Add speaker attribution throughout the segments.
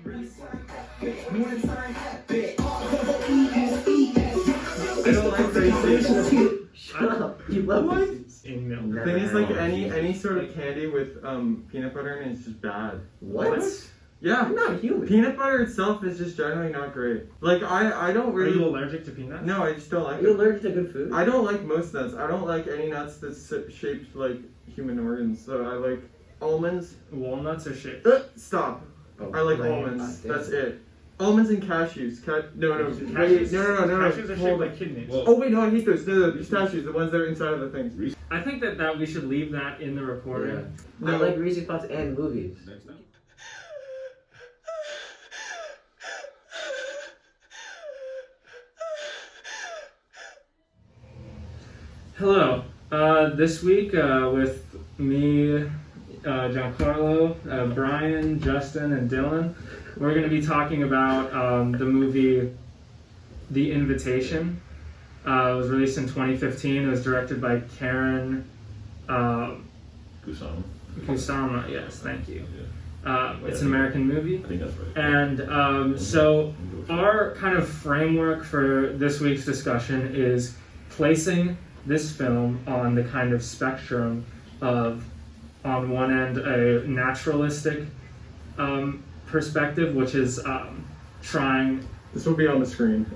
Speaker 1: I don't like raisins.
Speaker 2: Shut up. You love
Speaker 1: What?
Speaker 2: raisins.
Speaker 3: In milk.
Speaker 1: The thing is, like, any sort of candy with peanut butter in it is just bad.
Speaker 2: What?
Speaker 1: Yeah.
Speaker 2: I'm not human.
Speaker 1: Peanut butter itself is just generally not great. Like, I don't
Speaker 3: Are you
Speaker 1: really...
Speaker 3: allergic to peanuts?
Speaker 1: No, I just don't like
Speaker 2: Are you
Speaker 1: it.
Speaker 2: allergic to good food?
Speaker 1: I don't like most nuts. I don't like any nuts that's shaped like human organs. So I like almonds.
Speaker 3: Walnuts are shit.
Speaker 1: Stop.
Speaker 2: Oh,
Speaker 1: I like
Speaker 2: man.
Speaker 1: almonds.
Speaker 2: God damn.
Speaker 1: That's it. Almonds and cashews. No.
Speaker 3: Cashews,
Speaker 1: Wait, no.
Speaker 3: Cashews are shaped
Speaker 1: Hold
Speaker 3: like
Speaker 1: on.
Speaker 3: kidneys.
Speaker 4: Well-
Speaker 1: Oh wait, no, I hate those. No, these cashews, the ones that are inside of the things.
Speaker 3: I think that we should leave that in the recording.
Speaker 2: I like Reese's Puffs and movies.
Speaker 4: Next time.
Speaker 3: Hello. This week with me, Giancarlo, Bryan, Justin, and Dylan, we're going to be talking about the movie The Invitation. It was released in 2015. It was directed by Karen Kusama. Yes, thank you. It's an American movie.
Speaker 4: I think that's right.
Speaker 3: And so our kind of framework for this week's discussion is placing this film on the kind of spectrum of, on one end, a naturalistic perspective, which is trying
Speaker 1: This will be on the screen.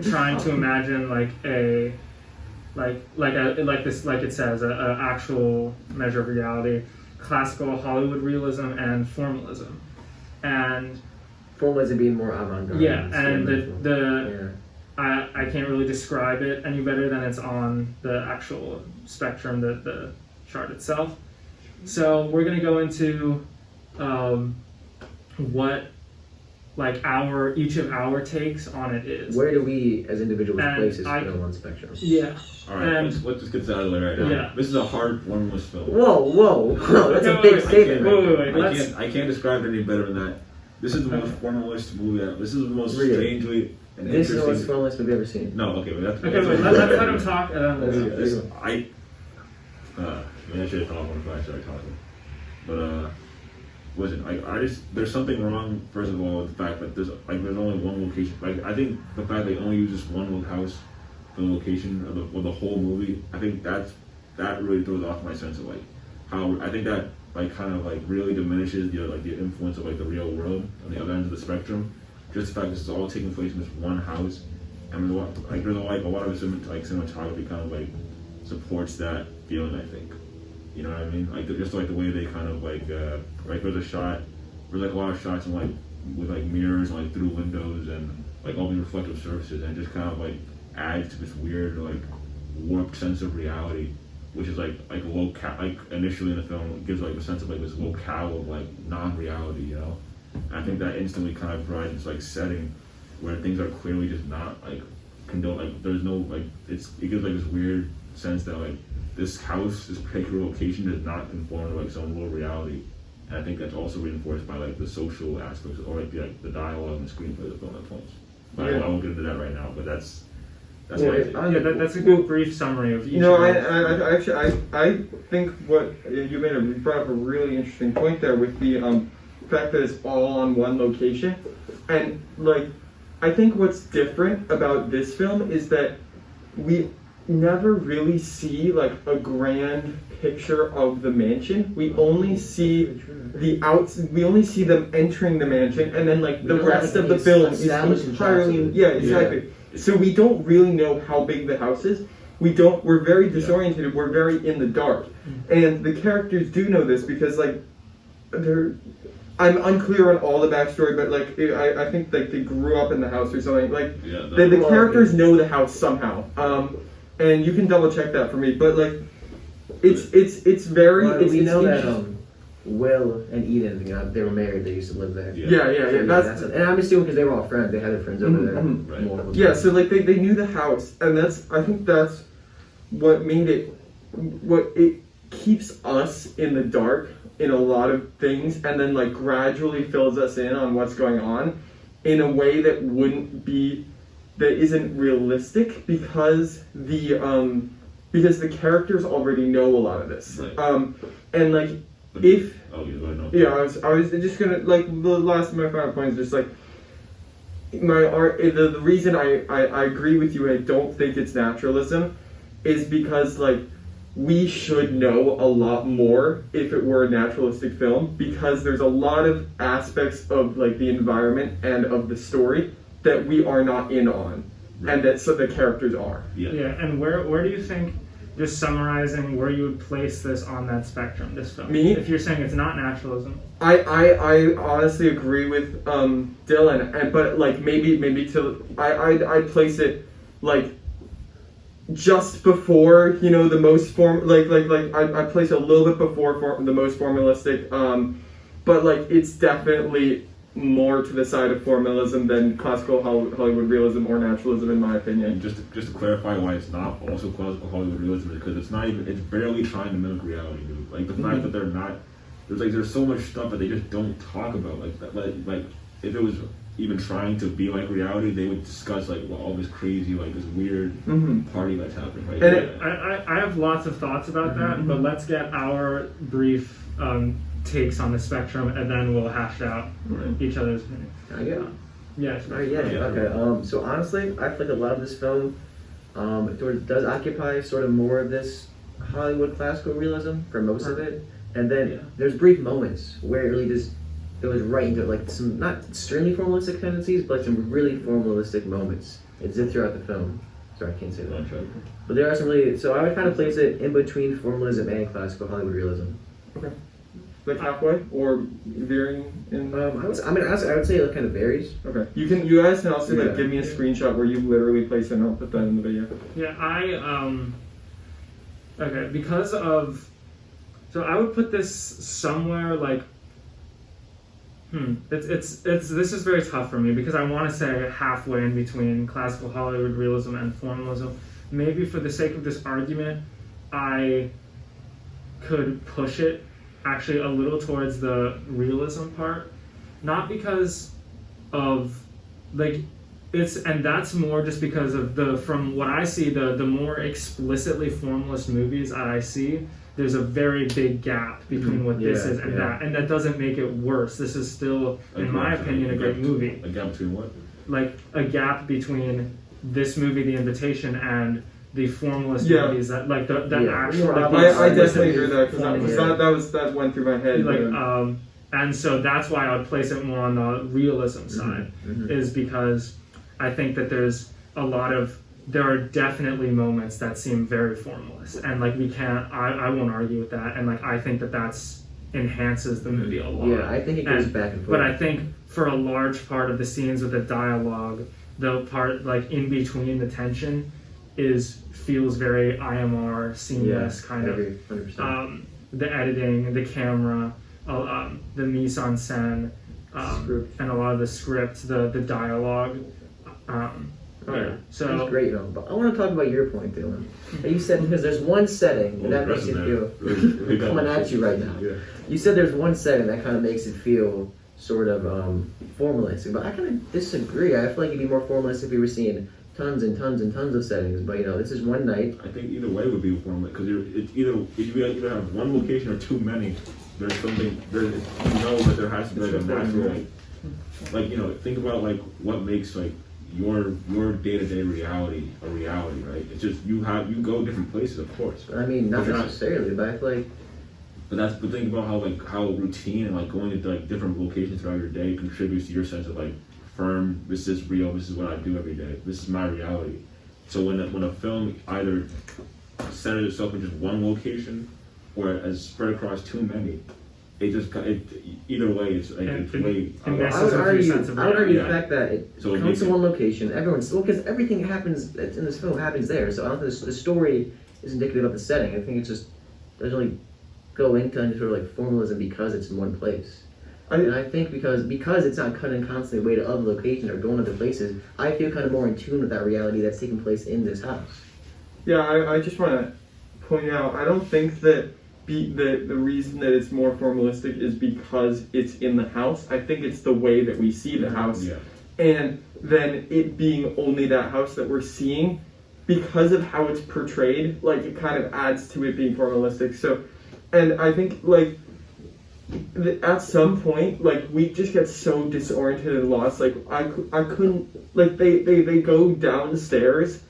Speaker 3: trying to imagine like it says a actual measure of reality, classical Hollywood realism and formalism, and
Speaker 2: Formalism being more avant-garde.
Speaker 3: and I can't really describe it any better than it's on the actual spectrum, the chart itself. So we're gonna go into what like each of our takes on it is.
Speaker 2: Where do we, as individuals,
Speaker 3: And
Speaker 2: place this
Speaker 3: I-
Speaker 2: film on spectrum?
Speaker 3: Yeah.
Speaker 4: Alright,
Speaker 3: And-
Speaker 4: let's just get this out of the way right now.
Speaker 3: Yeah.
Speaker 4: This is a hard, formless film.
Speaker 2: Whoa, that's a
Speaker 3: Okay,
Speaker 2: big
Speaker 3: wait,
Speaker 2: statement.
Speaker 3: wait.
Speaker 4: I can't describe it any better than that. This is the most formalist movie ever. This is the most
Speaker 2: Really?
Speaker 4: strangely and
Speaker 2: This is the most
Speaker 4: interesting.
Speaker 2: formalist we've ever seen.
Speaker 4: No, okay, but that's.
Speaker 3: Okay, wait, let's let him talk. And then
Speaker 2: Let's
Speaker 3: we'll
Speaker 2: go.
Speaker 4: This, maybe I should have thought before I started talking. But listen, I just there's something wrong. First of all, with the fact that there's only one location. Like I think the fact they only use this one house for the location of the whole movie. I think that really throws off my sense of like how I think that like kind of like really diminishes the influence of like the real world on the other end of the spectrum. Just the fact this is all taking place in this one house. I mean, there's a lot of cinematography kind of like supports that feeling. I think, you know what I mean? Like just like the way they kind of like there's a lot of shots and like with like mirrors and like through windows and like all these reflective surfaces and just kind of like adds to this weird like warped sense of reality, which is like initially in the film it gives like a sense of like this locale of like non-reality, you know. And I think that instantly kind of provides this like setting where things are clearly just not like condone. Like there's no like it gives like this weird sense that like this house, this particular location, does not conform to like some real reality. And I think that's also reinforced by like the social aspects or like the dialogue and screenplay of the film at points. But I won't get into that right now. But that's what I think.
Speaker 3: that's a good brief summary of each.
Speaker 1: You know,
Speaker 3: of those.
Speaker 1: I actually think what you brought up a really interesting point there with the fact that it's all on one location, and like I think what's different about this film is that we never really see like a grand picture of the mansion. We only see we only see them entering the mansion, and then like the rest of the film is entirely exactly. So we don't really know how big the house is. We're very disoriented. We're very in the dark, and the characters do know this because like I'm unclear on all the backstory, but like I think like they grew up in the house or something. Like the characters know the house somehow, and you can double check that for me. But like it's very.
Speaker 2: Well,
Speaker 1: it's,
Speaker 2: we
Speaker 1: it's
Speaker 2: know that
Speaker 1: interesting.
Speaker 2: Will and Eden, they were married. They used to live there.
Speaker 1: Yeah. That's
Speaker 2: and I'm assuming because they were all friends. They had their friends over there.
Speaker 4: Right.
Speaker 2: multiple
Speaker 1: yeah.
Speaker 2: times.
Speaker 1: So like they knew the house, and I think that's what made it. What it keeps us in the dark in a lot of things, and then like gradually fills us in on what's going on in a way that isn't realistic because the characters already know a lot of this.
Speaker 4: Right.
Speaker 1: And like
Speaker 4: But
Speaker 1: If
Speaker 4: oh yeah, go ahead, no.
Speaker 1: yeah, I was just gonna like the last of my final point is just like my art. The reason I agree with you and I don't think it's naturalism is because like we should know a lot more if it were a naturalistic film because there's a lot of aspects of like the environment and of the story that we are not in on, and that so the characters are.
Speaker 4: Yeah.
Speaker 3: Yeah, and where do you think, just summarizing, where you would place this on that spectrum, this film?
Speaker 1: Me?
Speaker 3: If you're saying it's not naturalism.
Speaker 1: I honestly agree with Dylan, and but like maybe to I'd place it like just before the most I place it a little bit before the most formalistic, but like it's definitely more to the side of formalism than classical Hollywood realism or naturalism in my opinion.
Speaker 4: And just to clarify why it's not also classical Hollywood realism is because it's barely trying to mimic reality, dude. Like the fact that they're not, there's so much stuff that they just don't talk about. Like if it was even trying to be like reality, they would discuss like all this crazy, like this weird party that's happening, right?
Speaker 1: And
Speaker 3: I have lots of thoughts about that, but let's get our brief takes on the spectrum, and then we'll hash out each other's opinions.
Speaker 2: I get it.
Speaker 3: Yeah.
Speaker 2: All right, yeah. Okay. So honestly, I feel like a lot of this film does occupy sort of more of this Hollywood classical realism for most of it, and then there's brief moments where it really just goes right into like some not extremely formalistic tendencies, but some really formalistic moments. It's throughout the film. Sorry, I can't say that. But there are some really. So I would kind of place it in between formalism and classical Hollywood realism.
Speaker 1: okay, like halfway or veering in.
Speaker 2: I would say it kind of varies.
Speaker 1: Okay, you guys can also like
Speaker 2: Yeah.
Speaker 1: give me a screenshot where you literally place it and I'll put that in the video.
Speaker 3: Yeah, okay, because of, so I would put this somewhere like, this is very tough for me because I want to say halfway in between classical Hollywood realism and formalism. Maybe for the sake of this argument, I could push it actually a little towards the realism part, not because of like and that's more just because of from what I see, the more explicitly formalist movies that I see, there's a very big gap between what this is and that, and that doesn't make it worse. This is still, in my opinion, a great movie.
Speaker 4: A gap between what?
Speaker 3: Like a gap between this movie, The Invitation, and the formalist movies that like the actual.
Speaker 1: I definitely agree with that because that went through my head.
Speaker 3: Like and so that's why I would place it more on the realism side, is because I think that there are definitely moments that seem very formalist, and like I won't argue with that, and like I think that's enhances the movie a lot.
Speaker 2: Yeah, I think it goes back and forth.
Speaker 3: But I think for a large part of the scenes with the dialogue, the part like in between the tension feels very IMR seamless kind of. 100%. The editing, the camera, the mise en scène, and a lot of the script, the dialogue. So
Speaker 2: that's great, though. But I want to talk about your point, Dylan. You said because there's one setting and that makes it feel coming at you right now.
Speaker 4: Yeah.
Speaker 2: You said there's one setting that kind of makes it feel sort of formalistic, but I kind of disagree. I feel like it'd be more formalist if we were seeing tons and tons and tons of settings. But this is one night.
Speaker 4: I think either way would be formalist because if you either have one location or too many. There's something that there has to be like a natural like think about like what makes like your day-to-day reality a reality, right? It's just you go different places, of course.
Speaker 2: I mean, not necessarily, but I feel like.
Speaker 4: But think about how routine and like going to like different locations throughout your day contributes to your sense of like firm. This is real. This is what I do every day. This is my reality. So when a film either centers itself in just one location or as spread across too many, either way it's like it's way.
Speaker 2: I would argue the fact that it comes to one location. Because everything happens in this film happens there. So I don't think the story is indicative of the setting. I think it's just doesn't really go into any sort of like formalism because it's in one place. And I think because it's not cutting constantly away to other locations or going other places, I feel kind of more in tune with that reality that's taking place in this house.
Speaker 1: Yeah, I just want to point out, I don't think that the reason that it's more formalistic is because it's in the house. I think it's the way that we see the house.
Speaker 4: Yeah.
Speaker 1: And then it being only that house that we're seeing, because of how it's portrayed, like it kind of adds to it being formalistic. So, and I think like at some point, like, we just get so disoriented and lost. Like, I couldn't, like, they go downstairs,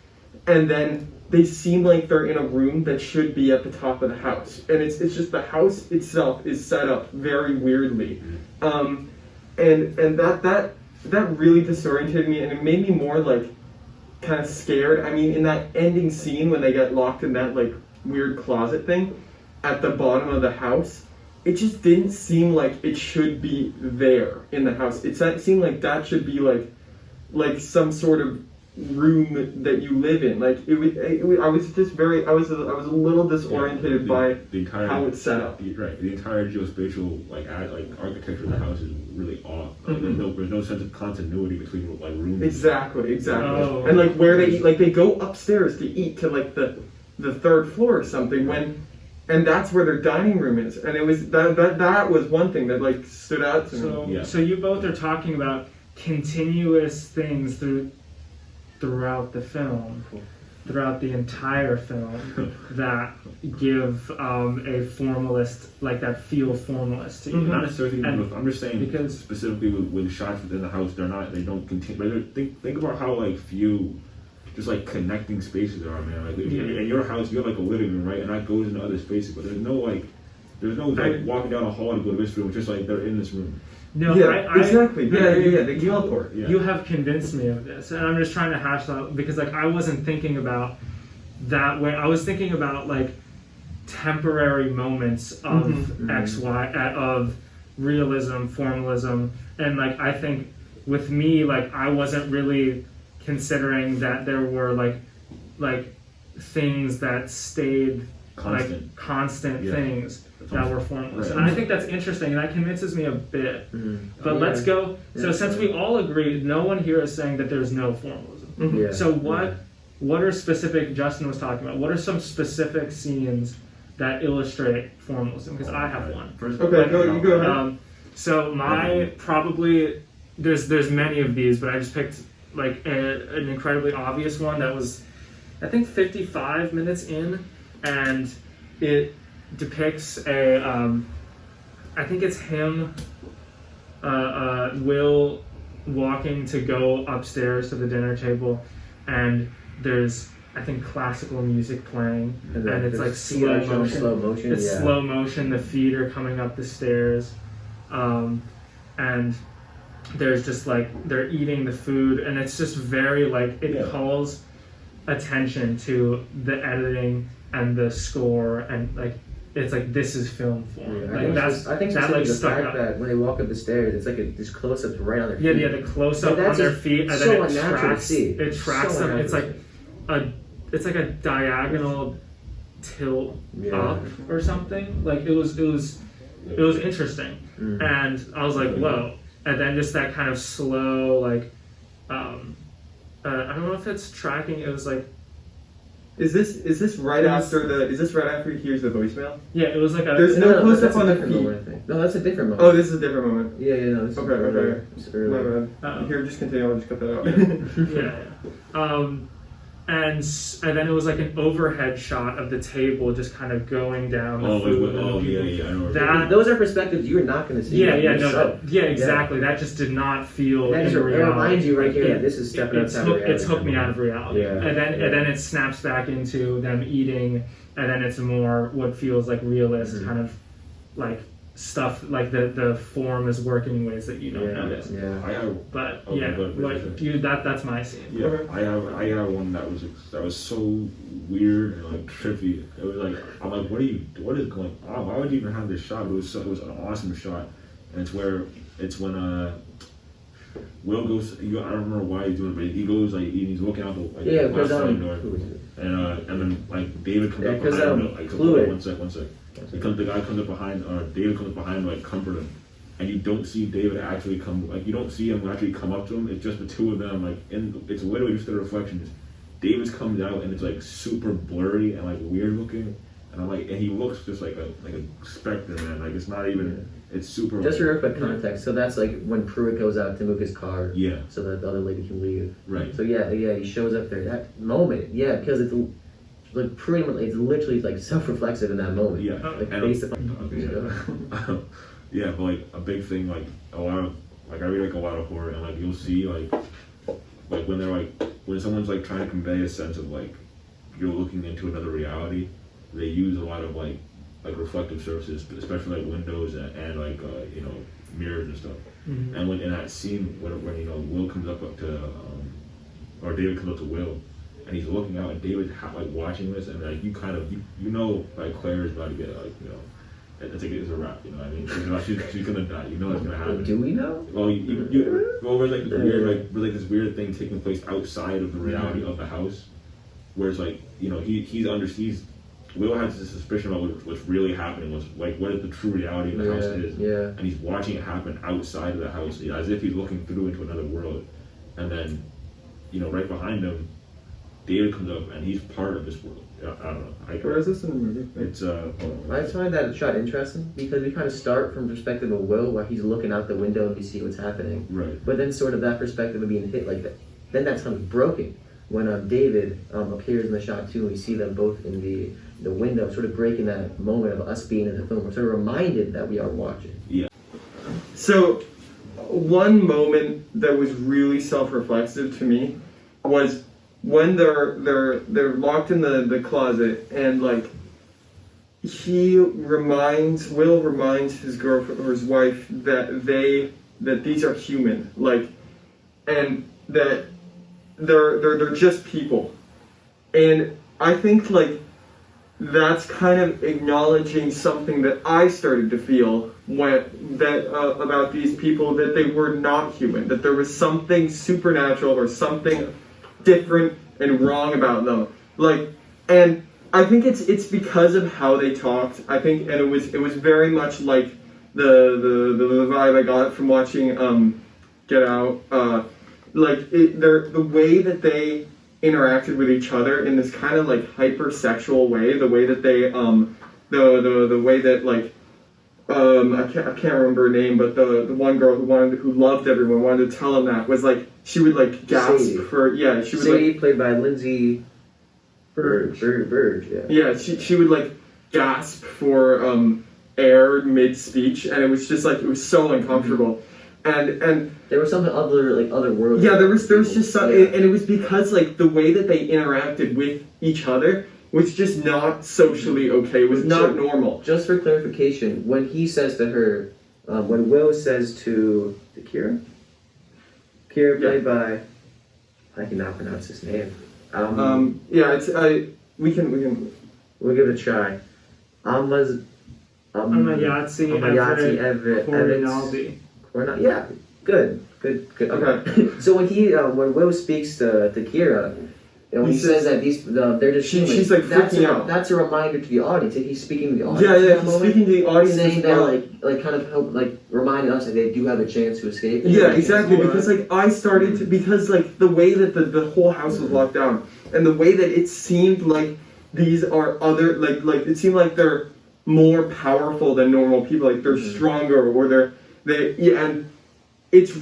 Speaker 1: and then they seem like they're in a room that should be at the top of the house, and it's just the house itself is set up very weirdly, and that really disoriented me, and it made me more like kind of scared. I mean, in that ending scene when they get locked in that like weird closet thing at the bottom of the house, it just didn't seem like it should be there in the house. It seemed like that should be like some sort of room that you live in. Like I was just I was a little disoriented by
Speaker 4: the entire,
Speaker 1: how it's set up.
Speaker 4: Right, the entire geospatial like architecture of the house is really off. Like, there's no sense of continuity between like rooms.
Speaker 1: Exactly.
Speaker 3: Oh.
Speaker 1: And like where they eat, like they go upstairs to eat to like the third floor or something and that's where their dining room is. And it was that was one thing that like stood out to me.
Speaker 3: So you both are talking about continuous things throughout the film, throughout the entire film, that give a formalist, like that feel formalist to you.
Speaker 4: Not necessarily. I'm just saying
Speaker 3: because
Speaker 4: specifically with shots within the house, they don't continue. Think about how like few just like connecting spaces are, man. Like in your house, you have like a living room, right, and that goes into other spaces, but there's no like walking down a hall to go to this room. It's just like they're in this room.
Speaker 3: No,
Speaker 1: exactly. They teleport.
Speaker 3: You have convinced me of this, and I'm just trying to hash that out because like I wasn't thinking about that way. I was thinking about like temporary moments of of realism, formalism, and like I think with me, like I wasn't really considering that there were like things that stayed constant things that were formless. Right. And I think that's interesting, and that convinces me a bit. But let's go. So since we all agree, no one here is saying that there's no formalism. So what are specific, Justin was talking about, what are some specific scenes that illustrate formalism? Because I have one.
Speaker 1: Okay, you go ahead.
Speaker 3: So my probably, there's many of these, but I just picked like an incredibly obvious one that was, I think 55 minutes in, and it depicts I think it's him, Will walking to go upstairs to the dinner table, and there's I think classical music playing, and it's like slow motion. It's slow motion. The feet are coming up the stairs, and there's just like they're eating the food, and it's just very like it calls attention to the editing and the score, and like it's like this is film form.
Speaker 2: I think that like the fact that when they walk up the stairs, it's like this close up right on their feet.
Speaker 3: Yeah, the close up on their feet, and then it tracks them. It's like a diagonal tilt up or something. Like it was interesting, and I was like, whoa. And then just that kind of slow, like, I don't know if it's tracking. It was like,
Speaker 1: is this right after he hears the voicemail?
Speaker 3: Yeah, it was like a.
Speaker 1: There's no close up on the feet.
Speaker 2: No, that's a different moment.
Speaker 1: Oh, this is a different moment.
Speaker 2: Yeah, no, this is
Speaker 1: okay. My bad. Here, just continue. I'll just cut that out.
Speaker 3: And then it was like an overhead shot of the table just kind of going down the food.
Speaker 4: I know.
Speaker 2: Those are perspectives you're not going to see.
Speaker 3: Exactly. That just did not feel in reality.
Speaker 2: It reminds you right here that this is stepping outside reality.
Speaker 3: It's hooked me out of reality. And then it snaps back into them eating, and then it's more what feels like realist kind of like stuff, like the form is working in ways that you don't notice. That's my scene.
Speaker 4: Yeah, okay. I have one that was so weird and like trippy. It was like I'm like, what is going on? Why would you even have this shot? It was an awesome shot, and it's when Will goes. I don't remember why he's doing it, but he goes like he's looking out the left side door, and then like David comes up behind him. One sec. The guy comes up behind, David comes up behind to like comfort him, and you don't see David actually come, like you don't see him actually come up to him. It's just the two of them, like it's literally just the reflections. David's comes out and it's like super blurry and like weird looking, and I'm like, and he looks just like a specter, man. Like it's not even, it's super.
Speaker 2: Just for context, so that's like when Pruitt goes out to move his car, so that the other lady can leave.
Speaker 4: Right.
Speaker 2: So he shows up there. That moment, because it's. Like pretty much, it's literally like self-reflexive in that moment.
Speaker 4: Yeah,
Speaker 2: like based upon.
Speaker 4: Yeah, but like a big thing, like a lot of like I read like a lot of horror, and like you'll see like when they're like when someone's like trying to convey a sense of like you're looking into another reality, they use a lot of like reflective surfaces, especially like windows and like you know, mirrors and stuff.
Speaker 3: Mm-hmm.
Speaker 4: And when in that scene when you know Will comes up to or David comes up to Will, and he's looking out, and David's like watching this, and like you kind of you know like Claire is about to get like you know. It's like it's a wrap, you know what I mean? She's gonna die. You know it's gonna happen.
Speaker 2: Do we know?
Speaker 4: Well, there's like this weird thing taking place outside of the reality of the house, where it's like you know he's Will has this suspicion about what's really happening, what is the true reality of the house is, and he's watching it happen outside of the house, as if he's looking through into another world, and then you know right behind him, David comes up and he's part of this world. I don't know.
Speaker 1: Where is this in the movie?
Speaker 4: It's
Speaker 2: I just find that shot interesting because we kind of start from the perspective of Will, where he's looking out the window and we see what's happening.
Speaker 4: Right.
Speaker 2: But then sort of that perspective of being hit like that, then that's kind of broken when David appears in the shot too. And we see them both in the window, sort of breaking that moment of us being in the film. We're sort of reminded that we are watching.
Speaker 4: Yeah.
Speaker 1: So, one moment that was really self-reflexive to me was when they're locked in the closet, and like Will reminds his girlfriend or his wife that these are human, like, and that they're just people. And I think like that's kind of acknowledging something that I started to feel about these people, that they were not human, that there was something supernatural or something different and wrong about them. Like, and I think it's because of how they talked. I think, and it was very much like the vibe I got from watching Get Out. The way that they interacted with each other in this kind of like hypersexual way. The way that they the way that like I can't remember her name, but the one girl who loved everyone, wanted to tell him that, was like she would like gasp
Speaker 2: Sadie.
Speaker 1: for she would
Speaker 2: Sadie,
Speaker 1: like,
Speaker 2: played by Lindsay Burge.
Speaker 1: Yeah, she would like gasp for air mid speech, and it was just like it was so uncomfortable. And
Speaker 2: there was something other world.
Speaker 1: Yeah, there was just some, and it was because like the way that they interacted with each other was just not socially okay. It was not normal.
Speaker 2: Just for clarification, when he says to her, when Will says to Kira played by, I cannot pronounce his name.
Speaker 1: We can
Speaker 2: we'll give it a try.
Speaker 3: Amayatsi Everett Rinaldi.
Speaker 2: Yeah, good. Okay. So when Will speaks to Kira, he says that they're just human.
Speaker 1: She's like freaking out.
Speaker 2: That's a reminder to the audience. He's speaking to the audience.
Speaker 1: Yeah, he's speaking to the audience,
Speaker 2: saying that like kind of help, like reminding us that they do have a chance to escape.
Speaker 1: Yeah, exactly. Because like I started to, because like the way that the whole house was locked down, and the way that it seemed like these are other like it seemed like they're more powerful than normal people. Like they're stronger, or and it's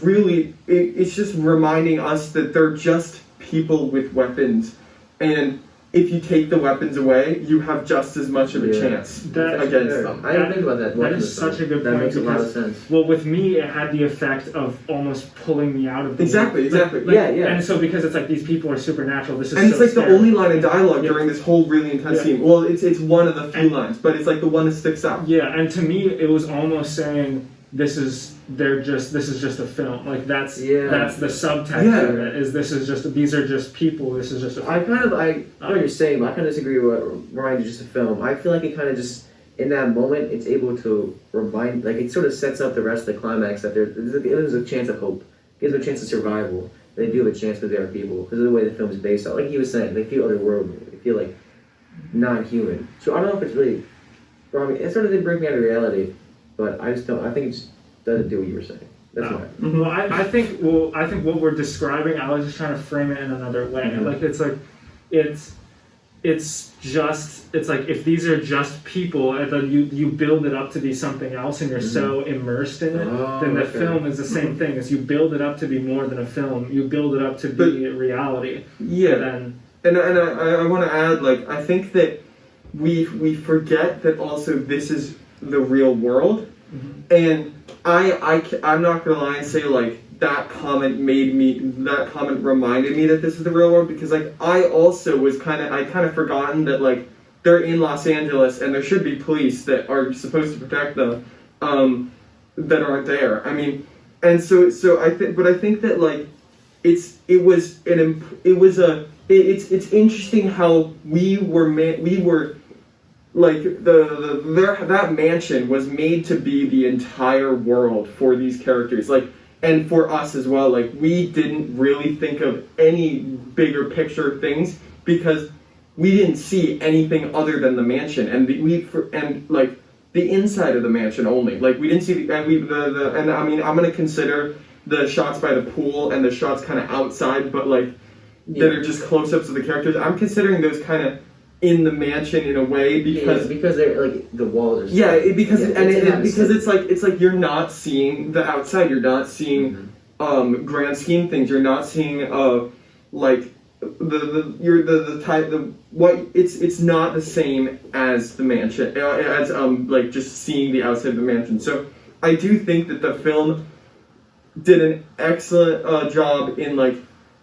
Speaker 1: just reminding us that they're just people with weapons, and if you take the weapons away, you have just as much of a chance against them.
Speaker 2: I didn't think about that.
Speaker 3: That is such a good point.
Speaker 2: That makes a lot of sense.
Speaker 3: Well, with me, it had the effect of almost pulling me out of the
Speaker 1: Exactly.
Speaker 2: Yeah.
Speaker 3: And so because it's like these people are supernatural, this is
Speaker 1: and it's
Speaker 3: so
Speaker 1: like
Speaker 3: scary.
Speaker 1: the only line of dialogue during this whole really intense scene. Well, it's one of the few lines, but it's like the one that sticks out.
Speaker 3: Yeah, and to me, it was almost saying this is just a film. Like that's the subtext of it. These are just people. This is just a film.
Speaker 2: I know what you're saying, but I kind of disagree with what Ryan just a film. I feel like it kind of just, in that moment, it's able to remind, like it sort of sets up the rest of the climax that there's a chance of hope. It gives them a chance of survival. They do have a chance because they are people, because of the way the film is based on. Like he was saying, they feel otherworldly. They feel like non-human. So I don't know if it's really, it sort of did break me out of reality. But I just don't. I think it just doesn't do what you were saying. That's why.
Speaker 3: Well, I think what we're describing, I was just trying to frame it in another way.
Speaker 2: Mm-hmm.
Speaker 3: Like it's like if these are just people, and then you build it up to be something else, and you're so immersed in it, then the film is the same thing. As you build it up to be more than a film, you build it up to be reality.
Speaker 1: Yeah. And I want to add, like, I think that we forget that also this is the real world, And I'm not gonna lie and say like that comment reminded me that this is the real world, because like I also was kind of forgotten that like they're in Los Angeles and there should be police that are supposed to protect them, that aren't there. I mean, and so I think that like it's interesting how we were like that mansion was made to be the entire world for these characters, like, and for us as well. Like, we didn't really think of any bigger picture things because we didn't see anything other than the mansion and like the inside of the mansion only. Like, we didn't see I mean, I'm gonna consider the shots by the pool and the shots kind of outside, but like that are just close-ups of the characters. I'm considering those kind of in the mansion in a way because
Speaker 2: they're like the walls are
Speaker 1: because it's like you're not seeing the outside, you're not seeing grand scheme things, you're not seeing like it's not the same as the mansion, as like just seeing the outside of the mansion. So I do think that the film did an excellent job in like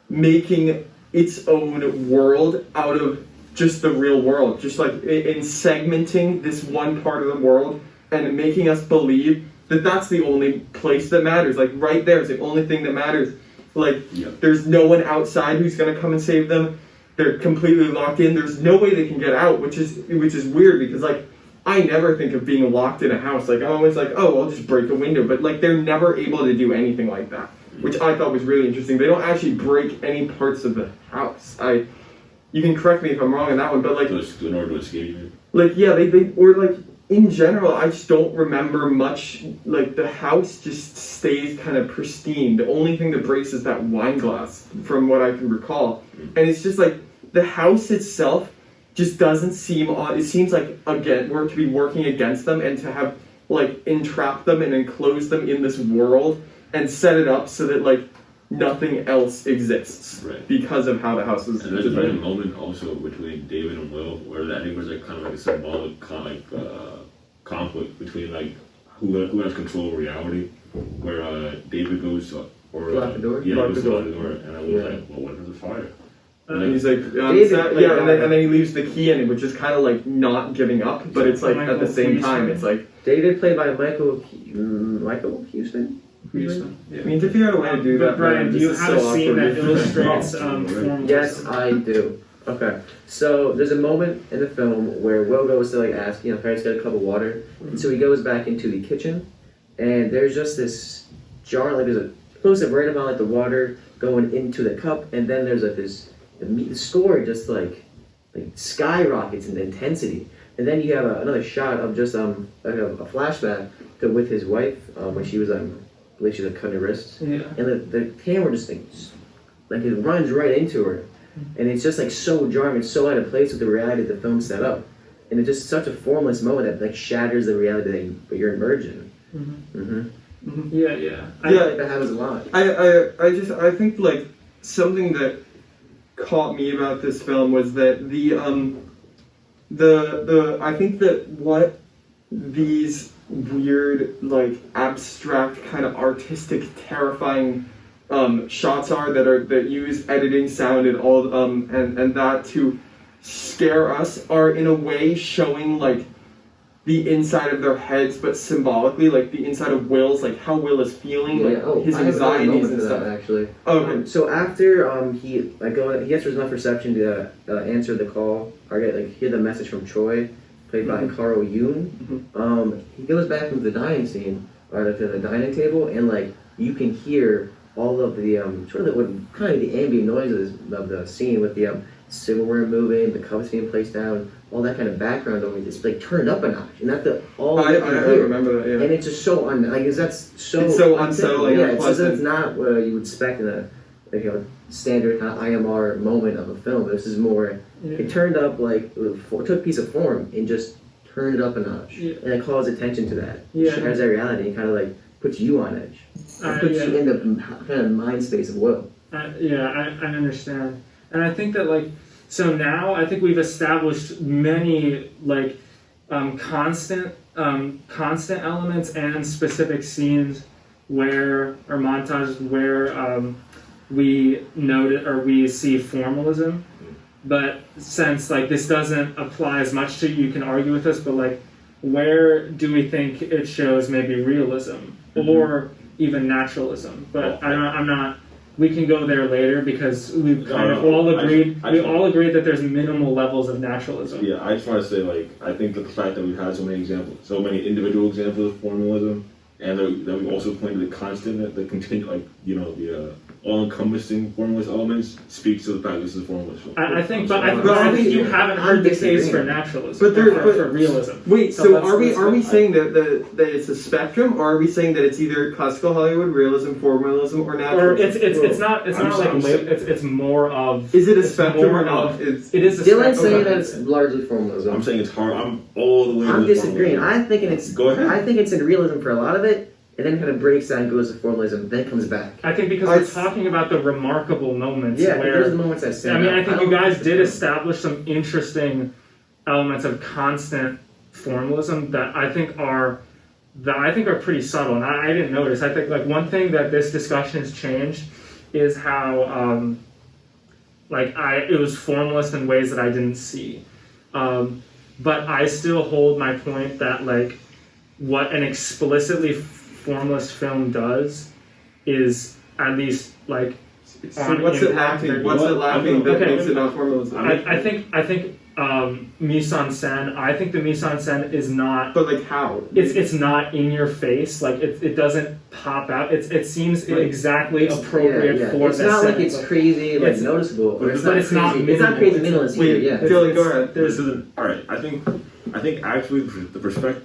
Speaker 1: making its own world out of just the real world, just like in segmenting this one part of the world and making us believe that that's the only place that matters. Like right there is the only thing that matters. Like there's no one outside who's gonna come and save them. They're completely locked in. There's no way they can get out, which is weird because like I never think of being locked in a house. Like I'm always like, oh, I'll just break a window, but like they're never able to do anything like that, which I thought was really interesting. They don't actually break any parts of the house. You can correct me if I'm wrong on that one, but like
Speaker 4: in order to escape.
Speaker 1: Like they or like in general, I just don't remember much. Like the house just stays kind of pristine. The only thing that breaks is that wine glass, from what I can recall, and it's just like the house itself just doesn't seem on. It seems like again we're to be working against them and to have like entrap them and enclose them in this world and set it up so that like nothing else exists because of how the house is.
Speaker 4: And there's been a moment also between David and Will where I think was like kind of like a symbolic conflict between like who has control of reality, where David goes or
Speaker 2: lock the door.
Speaker 4: Yeah, lock the door, and I was like, well, what if there's a fire?
Speaker 1: And he's like, and then he leaves the key in it, which is kind of like not giving up, but it's like at the same time, it's like
Speaker 2: David played by Michael Houston.
Speaker 1: Yeah. I mean, to figure out a way to do that.
Speaker 3: Brian, do you have a scene that illustrates formalism?
Speaker 2: Yes, I do. Okay, so there's a moment in the film where Will goes to like ask, parents get a cup of water, and so he goes back into the kitchen, and there's just this jar, like there's a close-up right about like the water going into the cup, and then there's like the score just like skyrockets in intensity, and then you have another shot of just like a flashback with his wife when she was I believe she was cutting her wrists, and the camera just like it runs right into her. And it's just like so jarring, it's so out of place with the reality the film set up, and it's just such a formless moment that like shatters the reality that you're immersed in. I think that happens a lot.
Speaker 1: I think like something that caught me about this film was that I think that what these weird like abstract kind of artistic terrifying shots are that use editing, sound, and all and that to scare us are in a way showing like the inside of their heads, but symbolically, like the inside of Will's, like how Will is feeling, his anxieties and stuff.
Speaker 2: Actually,
Speaker 1: okay.
Speaker 2: So after he gets enough reception to answer the call or hear the message from Troy, played by Carl Yoon, he goes back into the dining scene or to the dining table, and like you can hear all of the sort of the ambient noises of the scene with the silverware moving, the cups being placed down, all that kind of background noise. It's like turned up a notch, and that's all I
Speaker 1: remember that. Yeah.
Speaker 2: And it's just so that's so
Speaker 1: it's so unsettling.
Speaker 2: Yeah, it's not what you would expect in a standard kind of IMR moment of a film. This is more. It turned up it took a piece of form and just turned it up a notch, and it calls attention to that. It shares that reality and kind of like puts you on edge. It puts you in the kind of mind space of Will.
Speaker 3: I understand. And I think that so now I think we've established many constant constant elements and specific scenes where, or montages where we note or we see formalism. But since like this doesn't apply as much to you, you can argue with this, but like where do we think it shows maybe realism or even naturalism? But I'm not. We can go there later because we've kind of all agreed. We all agreed that there's minimal levels of naturalism.
Speaker 4: Yeah, I just want to say, like, I think that the fact that we've had so many examples, so many individual examples of formalism, and that we also pointed the constant, the continue, like, you know, the all-encompassing formalist elements speaks to the fact this is a formalist film.
Speaker 3: I think you haven't heard the case for naturalism, for realism.
Speaker 1: Wait, so are we saying that it's a spectrum, or are we saying that it's either classical Hollywood, realism, formalism, or naturalism?
Speaker 3: Or it's not like it's more of.
Speaker 1: Is it a spectrum or not?
Speaker 3: It is.
Speaker 2: Dylan's saying that it's largely formalism.
Speaker 4: I'm saying it's hard. I'm all the way.
Speaker 2: I'm disagreeing. I'm thinking it's.
Speaker 4: Go ahead.
Speaker 2: I think it's in realism for a lot of it, and then kind of breaks down, goes to formalism, then comes back.
Speaker 3: I think because we're talking about the remarkable moments.
Speaker 2: Yeah,
Speaker 3: where,
Speaker 2: there's the moments I say.
Speaker 3: I mean, I think you guys did establish some interesting elements of constant formalism that I think are pretty subtle, and I didn't notice. I think like one thing that this discussion has changed is how it was formalist in ways that I didn't see. But I still hold my point that like what an explicitly formalist film does is at least like
Speaker 1: so what's it lacking? What's it lacking that makes it not formalism?
Speaker 3: I think mise en scène. I think the mise en scène is not.
Speaker 1: But like how?
Speaker 3: It's not in your face. Like it doesn't pop out. It seems exactly appropriate for.
Speaker 2: It's not like it's crazy, like noticeable.
Speaker 3: But it's not.
Speaker 2: It's not crazy minimalist either. Yeah.
Speaker 1: Dylan, go ahead.
Speaker 4: This isn't all right. I think actually the perspective.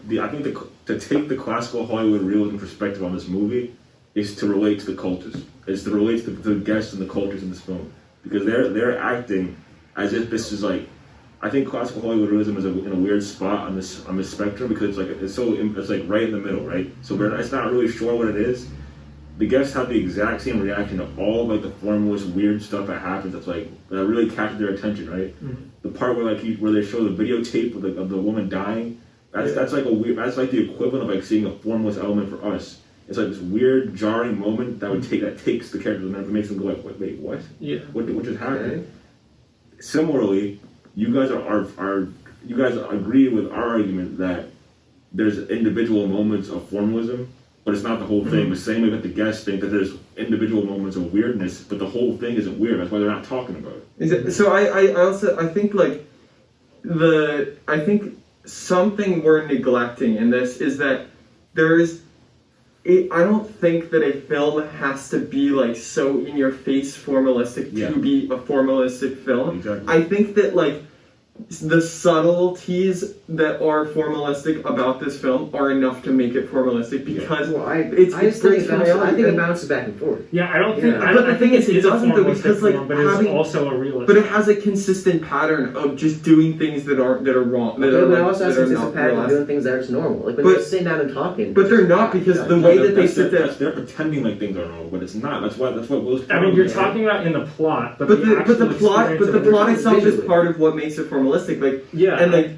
Speaker 4: To take the classical Hollywood realism perspective on this movie is to relate to the cultures. It's to relate to the guests and the cultures in this film because they're acting as if this is like. I think classical Hollywood realism is in a weird spot on this spectrum because it's like right in the middle, right? So it's not really sure what it is. The guests have the exact same reaction to all like the formalist weird stuff that happens. That really captured their attention, right? Mm-hmm. The part where where they show the videotape of the woman dying. That's like the equivalent of like seeing a formalist element for us. It's like this weird jarring moment that takes the characters and makes them go like, wait, what?
Speaker 3: Yeah.
Speaker 4: What just happened? Okay. Similarly, you guys you guys agree with our argument that there's individual moments of formalism, but it's not the whole thing. The same way that the guests think that there's individual moments of weirdness, but the whole thing isn't weird. That's why they're not talking about it.
Speaker 1: So I think like I think something we're neglecting in this is that I don't think that a film has to be like so in your face formalistic to be a formalistic film.
Speaker 4: Exactly.
Speaker 1: I think that like the subtleties that are formalistic about this film are enough to make it formalistic because
Speaker 2: I think it bounces back and forth.
Speaker 3: Yeah, I don't think.
Speaker 1: But the thing is, it doesn't though because like
Speaker 3: but it's also a realism.
Speaker 1: But it has a consistent pattern of just doing things that are wrong.
Speaker 2: But it also has a consistent pattern of doing things that are just normal. Like when they're sitting down and talking.
Speaker 1: But they're not because the way that they sit there.
Speaker 4: They're pretending like things are normal, but it's not. That's what Will's.
Speaker 3: I mean, you're talking about in the plot, but
Speaker 1: the plot itself is part of what makes it formalistic. Like and like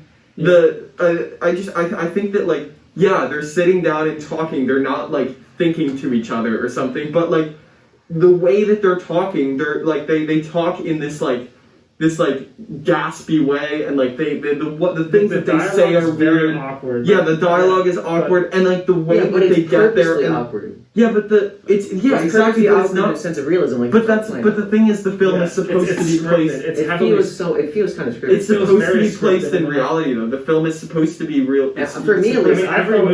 Speaker 1: I think that like they're sitting down and talking. They're not like thinking to each other or something, but like the way that they're talking, they're like they talk in this gaspy way, and like the things that they say are
Speaker 3: very
Speaker 1: weird.
Speaker 3: Awkward.
Speaker 1: Yeah, the dialogue is awkward, and like the way that they get there and
Speaker 2: awkward.
Speaker 1: Yeah, but exactly. But it's not
Speaker 2: a sense of realism. Like
Speaker 1: but the thing is, the film is supposed to be placed.
Speaker 2: It feels kind of scripted.
Speaker 1: It's supposed to be placed in reality, though. The film is supposed to be real.
Speaker 2: For me, at least, I felt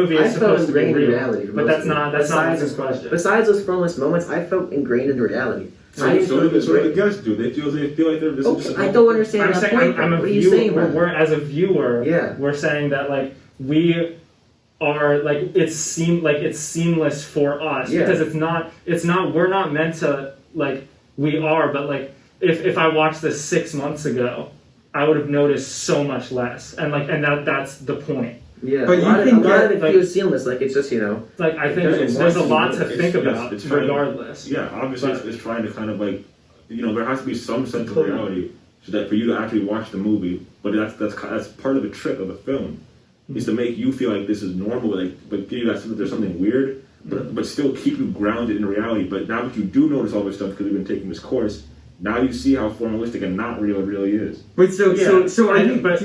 Speaker 2: ingrained in reality.
Speaker 3: But that's not the question.
Speaker 2: Besides those formalist moments, I felt ingrained in reality.
Speaker 4: So the guests do. They feel like they're.
Speaker 2: I don't understand.
Speaker 3: I'm a viewer. We're as a viewer. We're saying that like we are like it's seamless for us because it's not we're not meant to like we are, but like if I watched this 6 months ago, I would have noticed so much less, and that's the point.
Speaker 2: Yeah,
Speaker 1: but
Speaker 2: a lot of it feels seamless. Like it's just like
Speaker 3: I think there's a lot to think about regardless.
Speaker 4: Obviously it's trying to kind of like there has to be some sense of reality so that for you to actually watch the movie. But that's part of the trick of the film is to make you feel like this is normal, but give you that sense that there's something weird, but still keep you grounded in reality. But now that you do notice all this stuff because you've been taking this course, now you see how formalistic and not real it really is.
Speaker 1: But so I think,
Speaker 3: but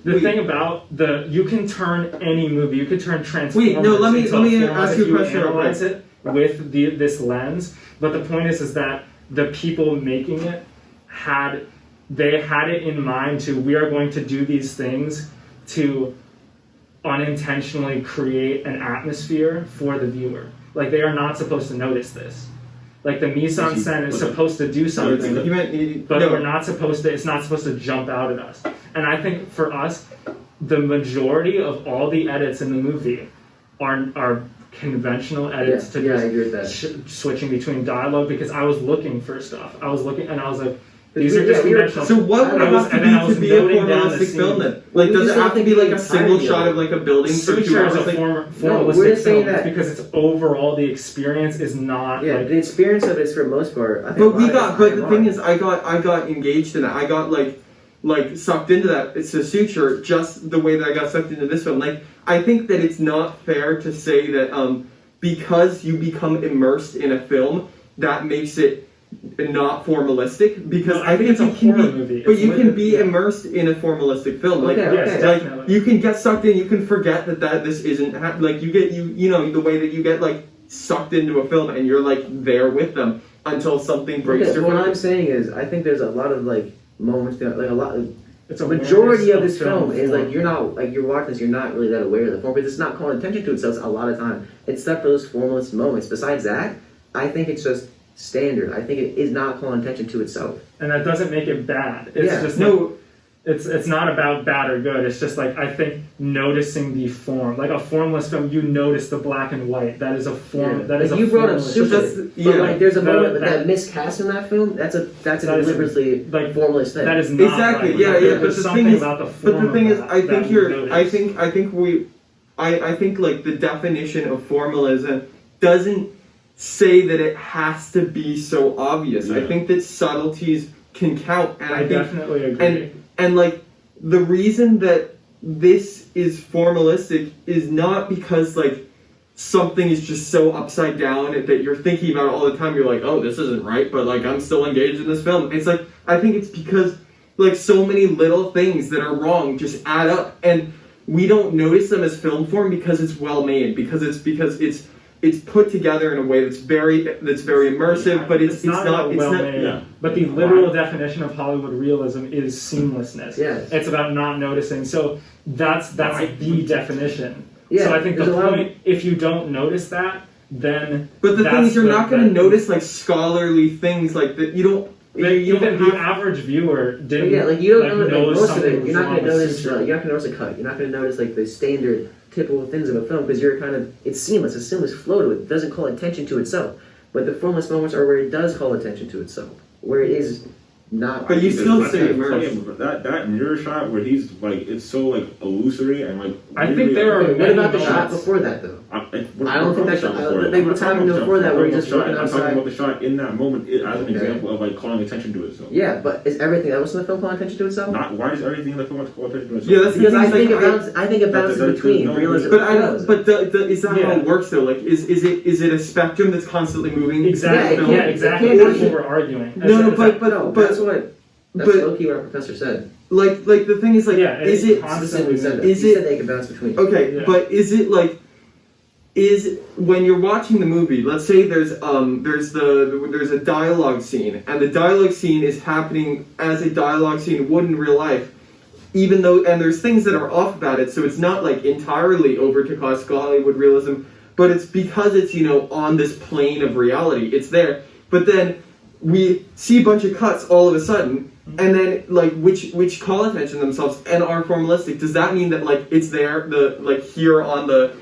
Speaker 3: the thing about you can turn any movie, you can turn Transformers.
Speaker 1: Wait, no, let me
Speaker 3: into
Speaker 1: ask
Speaker 3: if
Speaker 1: you a question.
Speaker 3: Analyze it with this lens, but the point is that the people making it had it in mind we are going to do these things to unintentionally create an atmosphere for the viewer. Like, they are not supposed to notice this. Like, the mise-en-scène is supposed to do something, but we're not supposed to. It's not supposed to jump out at us. And I think for us, the majority of all the edits in the movie are conventional edits
Speaker 2: I agree with that.
Speaker 3: Switching between dialogue, because I was looking for stuff. I was looking and I was like, these are just conventional.
Speaker 1: So what would it have to be a formalistic film then? Like, does it have to be like a single shot of like a building for 2
Speaker 3: Suture is
Speaker 1: hours?
Speaker 3: a formalistic film because it's overall the experience is not.
Speaker 2: Yeah, the experience of it is for the most part. I think
Speaker 1: But the thing is, I got engaged in it. I got like sucked into that. It's a suture, just the way that I got sucked into this film. Like, I think that it's not fair to say that because you become immersed in a film, that makes it not formalistic, because
Speaker 3: I think it's a horror movie.
Speaker 1: But you can be immersed in a formalistic film. Like,
Speaker 3: yes,
Speaker 1: like you can get sucked in. You can forget that this isn't like you get you know the way that you get like sucked into a film and you're like there with them until something breaks your.
Speaker 2: What I'm saying is, I think there's a lot of like moments that, like a lot.
Speaker 3: It's a
Speaker 2: majority of this film is like you're not like you're watching this, you're not really that aware of the form because it's not calling attention to itself a lot of time. It's stuff for those formalist moments. Besides that, I think it's just standard. I think it is not calling attention to itself,
Speaker 3: and that doesn't make it bad. It's just
Speaker 1: no.
Speaker 3: It's not about bad or good. It's just like, I think noticing the form, like a formless film, you notice the black and white. That is a form. That is
Speaker 2: like
Speaker 3: a.
Speaker 2: You brought up Super, but like there's a moment that miscast in that film. That's a deliberately like formalist thing.
Speaker 3: That is not
Speaker 1: exactly.
Speaker 3: Right.
Speaker 1: But the thing is, I think like the definition of formalism doesn't say that it has to be so obvious.
Speaker 4: Yeah.
Speaker 1: I think that subtleties can count, and I think,
Speaker 3: definitely agree.
Speaker 1: And like the reason that this is formalistic is not because like something is just so upside down that you're thinking about it all the time. You're like, oh, this isn't right, but like I'm still engaged in this film. It's like, I think it's because like so many little things that are wrong just add up, and we don't notice them as film form because it's well made, because it's put together in a way that's very immersive, but it's not well made.
Speaker 4: Yeah.
Speaker 3: But the literal definition of Hollywood realism is seamlessness.
Speaker 2: Yes.
Speaker 3: It's about not noticing. So that's the definition.
Speaker 2: Yeah,
Speaker 3: so I think the point, if you don't notice that, then.
Speaker 1: But the thing is, you're not going to notice like scholarly things like that. You don't.
Speaker 3: Even the average viewer didn't.
Speaker 2: Yeah, like you don't know
Speaker 3: like,
Speaker 2: most of it. You're not going to notice.
Speaker 3: Suture.
Speaker 2: You're not going to notice a cut. You're not going to notice like the standard, typical things of a film because you're kind of. It's seamless. A seamless flow to it. It doesn't call attention to itself. But the formless moments are where it does call attention to itself. Where it is not.
Speaker 1: But you still stay immersed.
Speaker 4: That mirror shot where he's like, it's so like illusory and like.
Speaker 3: I think there are.
Speaker 2: What about the shot before that though? I don't think that shot. Like what's happening before that, where he's just looking outside.
Speaker 4: I'm talking about the shot in that moment as an example of like calling attention to itself.
Speaker 2: Yeah, but is everything else in the film calling attention to itself?
Speaker 4: Not. Why is everything in the film call attention to itself?
Speaker 1: Yeah, that's
Speaker 2: because
Speaker 1: I
Speaker 2: think it bounces between realism.
Speaker 1: But is that how it works though? Like, is it a spectrum that's constantly moving?
Speaker 3: Exactly. Yeah, exactly. That's what we're arguing.
Speaker 1: No, but
Speaker 2: that's what. That's low-key what our professor said.
Speaker 1: Like the thing is like, is it
Speaker 2: constantly said that?
Speaker 1: Is
Speaker 2: he
Speaker 1: it
Speaker 2: said they could bounce between?
Speaker 1: Okay, but is it like, is when you're watching the movie? Let's say there's a dialogue scene, and the dialogue scene is happening as a dialogue scene would in real life. Even though, and there's things that are off about it, so it's not like entirely over to classical Hollywood realism, but it's because it's on this plane of reality. It's there, but then we see a bunch of cuts all of a sudden, and then like which call attention to themselves and are formalistic. Does that mean that like it's there here on the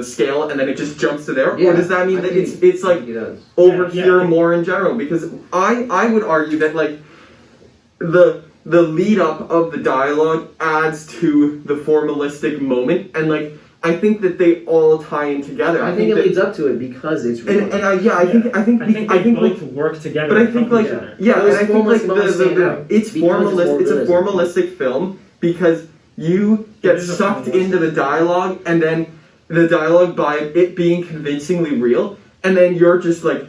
Speaker 1: scale, and then it just jumps to there, or does that mean that it's like over here more in general? Because I would argue that like the lead up of the dialogue adds to the formalistic moment, and like I think that they all tie in together.
Speaker 2: I think it leads up to it because it's real.
Speaker 1: I think
Speaker 3: they both work together.
Speaker 1: But I think like and I think like it's formalist. It's a formalistic film because you
Speaker 3: It
Speaker 1: get
Speaker 3: is a
Speaker 1: sucked
Speaker 3: formalistic.
Speaker 1: into the dialogue, and then the dialogue by it being convincingly real, and then you're just like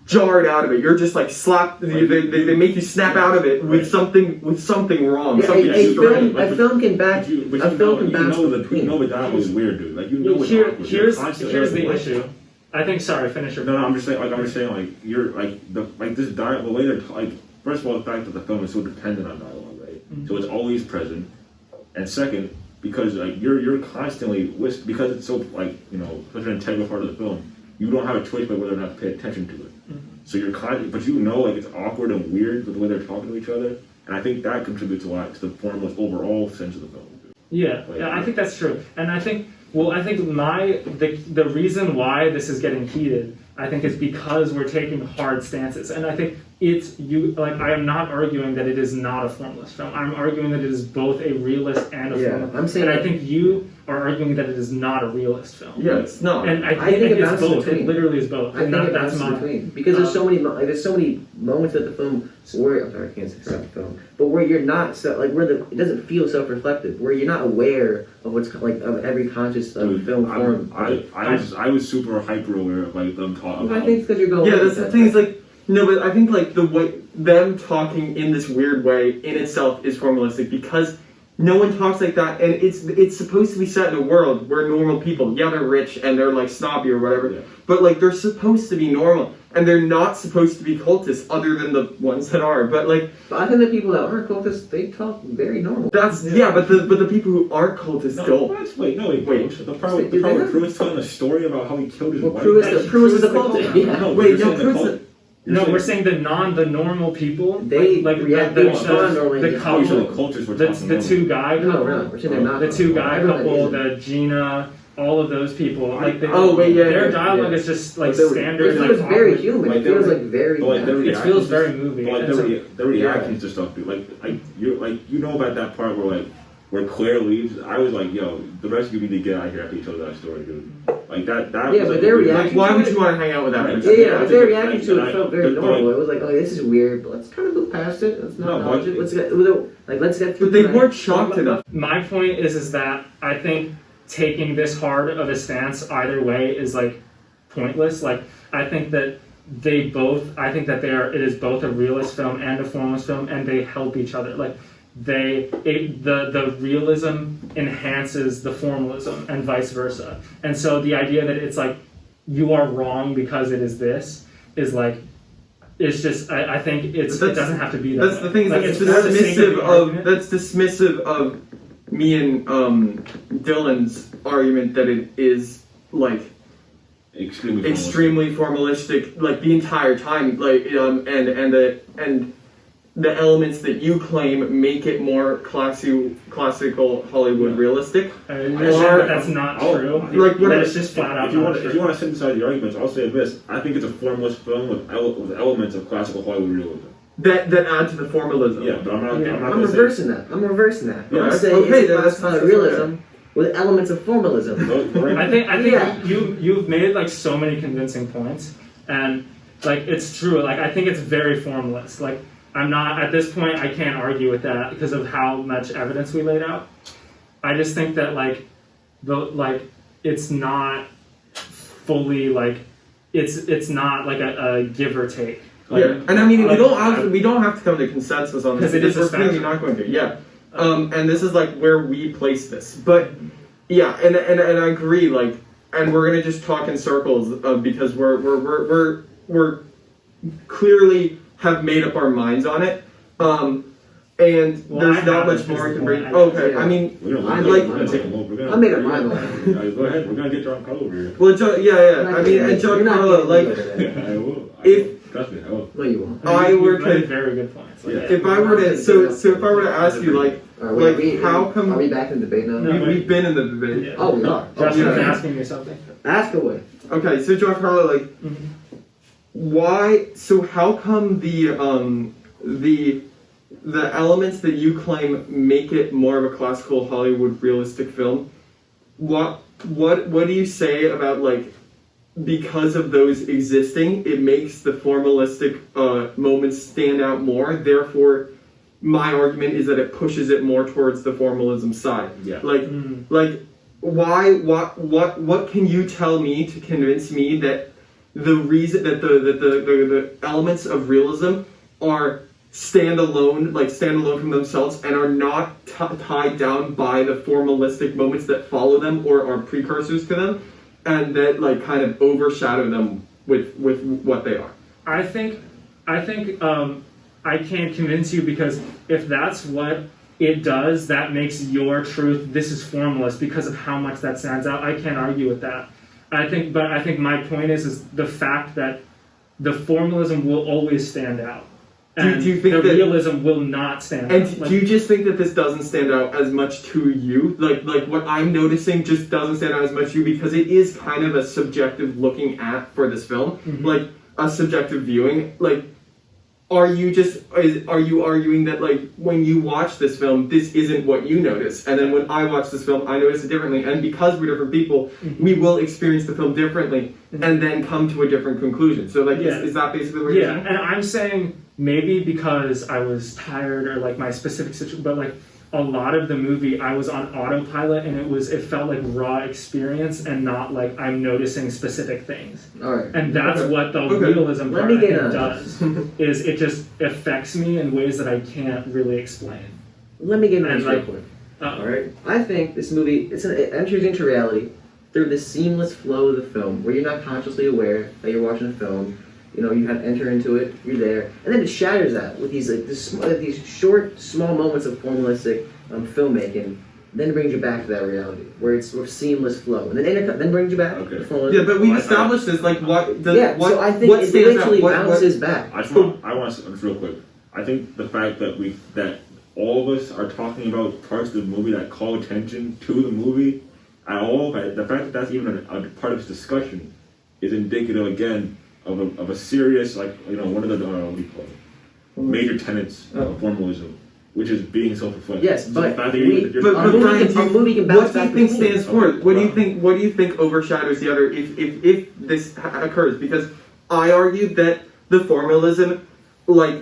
Speaker 1: jarred out of it. You're just like slapped. They make you snap out of it with something wrong.
Speaker 2: Yeah,
Speaker 1: something
Speaker 2: a
Speaker 1: strange.
Speaker 2: film can back.
Speaker 4: But you
Speaker 2: A film can bounce
Speaker 4: know the
Speaker 2: between.
Speaker 4: the dialogue is weird, dude. Like you know it's awkward. You're
Speaker 3: Here's
Speaker 4: constantly
Speaker 3: the
Speaker 4: like,
Speaker 3: issue. I think. Sorry, finish your.
Speaker 4: No, I'm just saying, like you're like this dialogue. The way they're like, first of all, the fact that the film is so dependent on dialogue, right?
Speaker 3: Mm-hmm.
Speaker 4: So it's always present, and second, because like you're constantly because it's so like such an integral part of the film, you don't have a choice but whether or not to pay attention to it.
Speaker 3: Mm-hmm.
Speaker 4: So you're but like it's awkward and weird with the way they're talking to each other, and I think that contributes a lot to the formless overall sense of the film.
Speaker 3: Yeah, I think that's true, and I think the reason why this is getting heated, I think, is because we're taking hard stances, and I think I am not arguing that it is not a formless film. I'm arguing that it is both a realist and a formalist.
Speaker 2: I'm saying,
Speaker 3: and I think you are arguing that it is not a realist film.
Speaker 1: Yeah, it's not.
Speaker 3: And I think
Speaker 2: it
Speaker 3: it's
Speaker 2: bounces
Speaker 3: both.
Speaker 2: between.
Speaker 3: It literally is both.
Speaker 2: I think it bounces between because there's so many moments that the film where I'm sorry, I can't interrupt the film, but where you're not it doesn't feel self-reflective, where you're not aware of what's like of every conscious film form.
Speaker 4: I was super hyper aware of like them talking.
Speaker 2: I think it's because you're going.
Speaker 1: Yeah, that's the thing. Is like no, but I think like the way them talking in this weird way in itself is formalistic because no one talks like that, and it's supposed to be set in a world where normal people, they're rich and they're like snobby or whatever, but like they're supposed to be normal, and they're not supposed to be cultists other than the ones that are. But like,
Speaker 2: But I think the people that aren't cultists, they talk very normal.
Speaker 1: that's but the people who aren't cultists don't.
Speaker 4: Wait. The part where Prue is telling a story about how he killed his wife.
Speaker 2: Prue is the cultist. Yeah.
Speaker 4: No,
Speaker 1: Wait,
Speaker 4: you're
Speaker 1: no,
Speaker 4: saying the
Speaker 1: Prue's
Speaker 3: No, we're saying the normal people.
Speaker 2: They
Speaker 3: like
Speaker 2: react
Speaker 3: the
Speaker 2: normally.
Speaker 3: the
Speaker 4: Oh,
Speaker 3: couple,
Speaker 4: so the cultures were
Speaker 3: the
Speaker 4: talking
Speaker 3: two guy
Speaker 2: No,
Speaker 3: couple,
Speaker 2: we're not. We're saying they're not.
Speaker 3: the two guy
Speaker 2: Everyone
Speaker 3: couple,
Speaker 2: isn't.
Speaker 3: the Gina, all of those people. Like
Speaker 1: their
Speaker 3: dialogue is just like
Speaker 2: But
Speaker 3: standard.
Speaker 2: It
Speaker 3: like,
Speaker 2: feels very
Speaker 3: awkward.
Speaker 2: human.
Speaker 4: Like
Speaker 2: It feels
Speaker 4: they were-
Speaker 2: like very.
Speaker 4: but like their
Speaker 3: It
Speaker 4: reactions
Speaker 3: feels very
Speaker 4: to-
Speaker 3: movie.
Speaker 4: But like
Speaker 3: And
Speaker 4: their reactions to stuff, dude. Like you know about that part where Claire leaves. I was like, yo, the rest of you need to get out of here after you told that story, dude. Like that.
Speaker 2: Yeah,
Speaker 4: was,
Speaker 2: but
Speaker 4: like,
Speaker 2: their
Speaker 4: weird.
Speaker 2: reaction-
Speaker 1: Why would you want to hang out with that
Speaker 4: Right.
Speaker 1: person?
Speaker 2: Yeah,
Speaker 4: I
Speaker 2: their
Speaker 4: think
Speaker 2: reaction to it felt very
Speaker 4: but,
Speaker 2: normal. It was like, oh, this is weird, but let's kind of go past it. Let's not
Speaker 4: No,
Speaker 2: acknowledge
Speaker 4: but-
Speaker 2: it. Let's get through.
Speaker 1: But they
Speaker 2: tonight.
Speaker 1: weren't shocked enough.
Speaker 3: My point is that I think taking this hard of a stance either way is like pointless. Like I think that it is both a realist film and a formalist film, and they help each other. Like the realism enhances the formalism and vice versa. And so the idea that it's like you are wrong because it is this is like it's just I think it doesn't have to be that.
Speaker 1: That's the thing.
Speaker 3: Like,
Speaker 1: That's
Speaker 3: it's for the sake of the argument.
Speaker 1: That's dismissive of me and Dylan's argument that it is like extremely formalistic, like the entire time, like and the elements that you claim make it more classical Hollywood realistic.
Speaker 3: That's not true.
Speaker 1: Like what
Speaker 3: That's just flat out not
Speaker 4: If you
Speaker 3: true.
Speaker 4: want to synthesize the arguments, I'll say this: I think it's a formalist film with elements of classical Hollywood realism.
Speaker 1: that add to the formalism.
Speaker 4: Yeah, but I'm not.
Speaker 3: Yeah.
Speaker 4: I'm not
Speaker 2: I'm
Speaker 4: gonna say-
Speaker 2: reversing that.
Speaker 1: Yeah,
Speaker 2: I'm
Speaker 1: that's-
Speaker 2: saying
Speaker 1: okay,
Speaker 2: it's
Speaker 1: that's
Speaker 2: classical
Speaker 1: okay.
Speaker 2: realism with elements of formalism.
Speaker 3: I think
Speaker 2: Yeah.
Speaker 3: you've made like so many convincing points, and like it's true. Like I think it's very formalist. Like I'm not at this point. I can't argue with that because of how much evidence we laid out. I just think that it's not fully like it's not like a give or take. Like,
Speaker 1: Yeah, and I mean,
Speaker 3: like,
Speaker 1: we don't have to come to consensus on this
Speaker 3: Because it is a
Speaker 1: we're clearly
Speaker 3: spectrum.
Speaker 1: not going to. Yeah, and this is like where we place this, but yeah, and I agree. Like, and we're gonna just talk in circles because we're clearly have made up our minds on it. And
Speaker 3: Well,
Speaker 1: there's
Speaker 3: I
Speaker 1: not
Speaker 3: haven't,
Speaker 1: much more I
Speaker 3: is
Speaker 1: can
Speaker 3: the
Speaker 1: bring.
Speaker 3: point.
Speaker 1: Okay,
Speaker 2: Yeah.
Speaker 1: I mean,
Speaker 4: We're
Speaker 1: I
Speaker 4: gonna
Speaker 1: like-
Speaker 4: take a look. We're gonna-
Speaker 2: I made up my mind.
Speaker 4: Yeah, go ahead. We're gonna get Giancarlo over here.
Speaker 1: well, I mean, and Giancarlo, like,
Speaker 4: Yeah, I will. Trust me, I will.
Speaker 2: No, you won't.
Speaker 1: I
Speaker 3: you've
Speaker 1: were
Speaker 3: made
Speaker 1: to,
Speaker 3: very good points. Like,
Speaker 4: Yeah.
Speaker 1: if I were to, so if I were to ask you, like, how come
Speaker 2: Are we back in debate now?
Speaker 3: No.
Speaker 1: we've been in the debate?
Speaker 3: Yeah.
Speaker 2: Oh, we are.
Speaker 3: Justin's
Speaker 1: yeah.
Speaker 3: asking you something.
Speaker 2: Ask away.
Speaker 1: Okay, so Giancarlo, like, why? So how come the elements that you claim make it more of a classical Hollywood realistic film? What do you say about like because of those existing, it makes the formalistic moments stand out more. Therefore, my argument is that it pushes it more towards the formalism side.
Speaker 4: Yeah.
Speaker 1: Like why what can you tell me to convince me that the reason that the elements of realism are standalone from themselves and are not tied down by the formalistic moments that follow them or are precursors to them, and that like kind of overshadow them with what they are?
Speaker 3: I think I can't convince you, because if that's what it does, that makes your truth, this is formalist, because of how much that stands out. I can't argue with that. I think my point is the fact that the formalism will always stand out. And
Speaker 1: do you think
Speaker 3: the
Speaker 1: that
Speaker 3: realism will not stand
Speaker 1: and
Speaker 3: out?
Speaker 1: do you just think that this doesn't stand out as much to you? Like what I'm noticing just doesn't stand out as much to you because it is kind of a subjective looking at for this film, like a subjective viewing. Like, are you arguing that like when you watch this film, this isn't what you notice, and then when I watch this film, I notice it differently, and because we're different people, we will experience the film differently, and then come to a different conclusion. So like, is that basically what you're saying?
Speaker 3: Yeah, and I'm saying maybe because I was tired or like my specific situation, but like a lot of the movie I was on autopilot, and it felt like raw experience and not like I'm noticing specific things.
Speaker 2: All right.
Speaker 3: And that's what the realism
Speaker 2: Let
Speaker 3: part
Speaker 2: me
Speaker 3: I
Speaker 2: get
Speaker 3: think
Speaker 2: on.
Speaker 3: does, is it just affects me in ways that I can't really explain.
Speaker 2: Let me get into
Speaker 3: And,
Speaker 2: this real
Speaker 3: like,
Speaker 2: quick.
Speaker 3: Uh-oh.
Speaker 2: All right. I think this movie it enters into reality through the seamless flow of the film, where you're not consciously aware that you're watching a film. You know, you have to enter into it. You're there, and then it shatters that with these these short, small moments of formalistic filmmaking. Then brings you back to that reality, where it's sort of seamless flow, and then brings you back to
Speaker 4: Okay.
Speaker 2: formalism.
Speaker 1: Yeah, but we established this. Like, what?
Speaker 2: So I think
Speaker 1: what
Speaker 2: it
Speaker 1: stands
Speaker 2: eventually
Speaker 1: out? What-
Speaker 2: bounces back.
Speaker 4: I want to real quick. I think the fact that all of us are talking about parts of the movie that call attention to the movie at all, the fact that that's even a part of this discussion is indicative again of a serious, like, you know, one of the what do you call it, major tenets of formalism, which is being self-reflective.
Speaker 2: Yes,
Speaker 4: So
Speaker 2: but
Speaker 4: the fact that
Speaker 2: we-
Speaker 4: you're
Speaker 1: But
Speaker 2: Our movie
Speaker 1: Bryan,
Speaker 2: can- our movie can bounce
Speaker 1: what do you
Speaker 2: back
Speaker 1: think
Speaker 2: between
Speaker 1: stands
Speaker 2: them.
Speaker 1: for it? What do you
Speaker 4: Wow.
Speaker 1: think? What do you think overshadows the other if this occurs? Because I argue that the formalism, like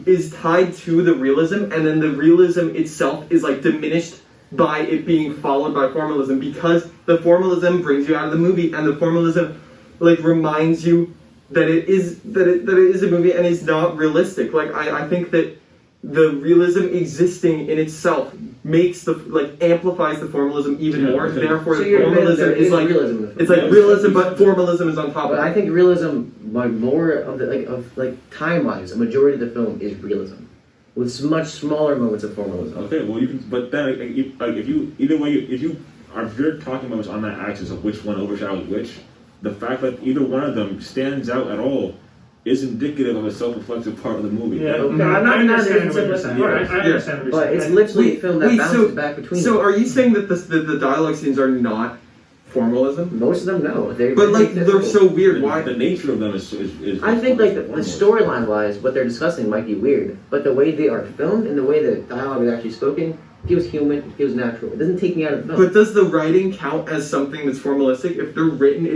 Speaker 1: is tied to the realism, and then the realism itself is like diminished by it being followed by formalism, because the formalism brings you out of the movie, and the formalism like reminds you that it is a movie and it's not realistic. Like I think that the realism existing in itself makes amplifies the formalism even more.
Speaker 4: Okay.
Speaker 1: Therefore,
Speaker 2: So
Speaker 1: the
Speaker 2: you're admitting
Speaker 1: formalism
Speaker 2: there
Speaker 1: is like
Speaker 2: realism in the film.
Speaker 1: it's like
Speaker 4: Yeah.
Speaker 1: realism, but formalism is on top
Speaker 2: But
Speaker 1: of
Speaker 2: I
Speaker 1: it.
Speaker 2: think realism, like more of the time-wise, a majority of the film is realism, with much smaller moments of formalism.
Speaker 4: Okay, well you can, but then if you're talking about what's on that axis of which one overshadows which, the fact that either one of them stands out at all is indicative of a self-reflexive part of the movie.
Speaker 3: Yeah,
Speaker 2: Okay,
Speaker 3: no,
Speaker 2: I'm not-
Speaker 3: I understand
Speaker 2: not-
Speaker 3: what you're saying.
Speaker 4: Yeah.
Speaker 3: I understand what you're
Speaker 2: But
Speaker 3: saying.
Speaker 2: it's literally a film that
Speaker 1: Wait,
Speaker 2: bounces back between
Speaker 1: So
Speaker 2: them.
Speaker 1: are you saying that the dialogue scenes are not formalism?
Speaker 2: Most of them, no.
Speaker 1: But like they're so weird.
Speaker 4: The,
Speaker 1: Why?
Speaker 4: the nature of them is
Speaker 2: I think like the
Speaker 4: formless.
Speaker 2: storyline-wise, what they're discussing might be weird, but the way they are filmed and the way the dialogue is actually spoken, it feels human, it feels natural. It doesn't take me out of the film.
Speaker 1: But does the writing count as something that's formalistic if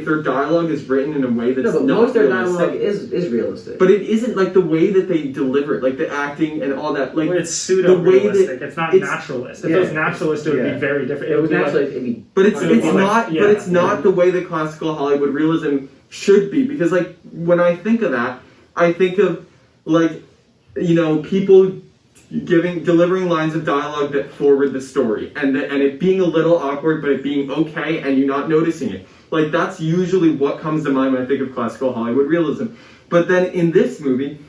Speaker 1: their dialogue is written in a way that's
Speaker 2: no, but
Speaker 1: not
Speaker 2: most of their
Speaker 1: realistic?
Speaker 2: dialogue is realistic.
Speaker 1: But it isn't like the way that they deliver it, like the acting and all that. Like,
Speaker 3: Well, it's pseudo-realistic. It's not
Speaker 1: it's-
Speaker 3: naturalist. If
Speaker 2: yeah.
Speaker 3: it was naturalist, it would
Speaker 2: Yeah.
Speaker 3: be very different.
Speaker 2: it was
Speaker 3: be like-
Speaker 2: actually it'd be
Speaker 1: but it's
Speaker 3: It would be like-
Speaker 1: not.
Speaker 3: yeah,
Speaker 1: but it's
Speaker 3: yeah.
Speaker 1: not the way that classical Hollywood realism should be. Because like when I think of that, I think of like people delivering lines of dialogue that forward the story, and it being a little awkward, but it being okay, and you not noticing it. Like that's usually what comes to mind when I think of classical Hollywood realism. But then in this movie,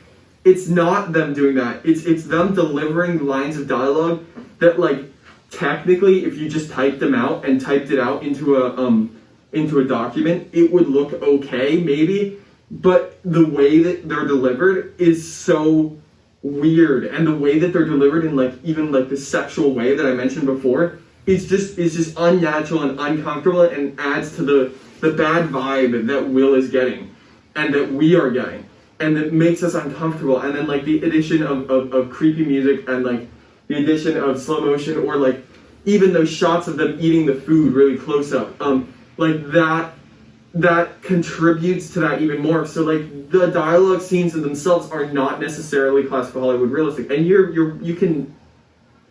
Speaker 1: it's not them doing that. It's them delivering lines of dialogue that like technically, if you just typed them out and typed it out into a document, it would look okay maybe. But the way that they're delivered is so weird, and the way that they're delivered in like even like the sexual way that I mentioned before is just unnatural and uncomfortable, and adds to the bad vibe that Will is getting and that we are getting, and it makes us uncomfortable. And then like the addition of creepy music, and like the addition of slow motion, or like even those shots of them eating the food really close up, like that contributes to that even more. So like the dialogue scenes in themselves are not necessarily classical Hollywood realistic, and you can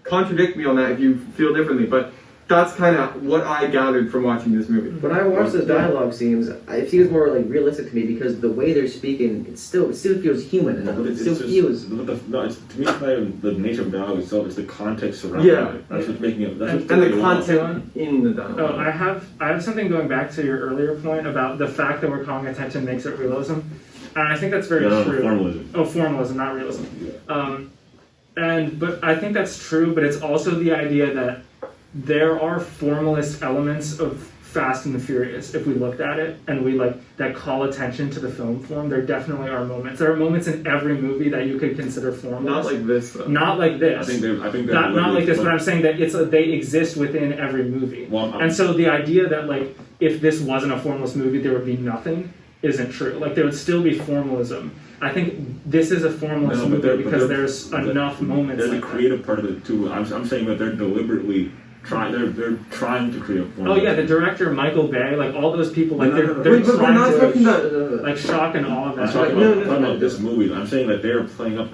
Speaker 1: contradict me on that if you feel differently, but that's kind of what I gathered from watching this movie.
Speaker 2: When I watch those dialogue scenes, it feels more like realistic to me because the way they're speaking, it still feels human enough. It still feels.
Speaker 4: To me, it's not even the nature of dialogue itself; it's the context surrounding it. That's what's making it. That's what's
Speaker 1: And the content in the dialogue.
Speaker 3: Oh, I have something going back to your earlier point about the fact that we're calling attention makes it realism, and I think that's very true.
Speaker 4: Formalism.
Speaker 3: Oh, formalism, not realism.
Speaker 4: Yeah.
Speaker 3: But I think that's true. But it's also the idea that there are formalist elements of Fast and the Furious, if we looked at it, and we that call attention to the film form. There definitely are moments. There are moments in every movie that you could consider formalist.
Speaker 1: Not like this, though.
Speaker 3: Not like this.
Speaker 4: I think
Speaker 3: not like this, but I'm saying that they exist within every movie.
Speaker 4: Well,
Speaker 3: and so the idea that if this wasn't a formalist movie, there would be nothing isn't true. There would still be formalism. I think this is a formalist movie because there's enough moments.
Speaker 4: There's a creative part of it too. I'm saying that they're deliberately trying. They're trying to create a formalism.
Speaker 3: Oh yeah, the director Michael Bay, all those people, they're
Speaker 1: Wait, but we're not talking
Speaker 3: trying
Speaker 1: about
Speaker 3: to shock and all of
Speaker 4: I'm
Speaker 3: that.
Speaker 4: talking about this movie. I'm saying that they're playing up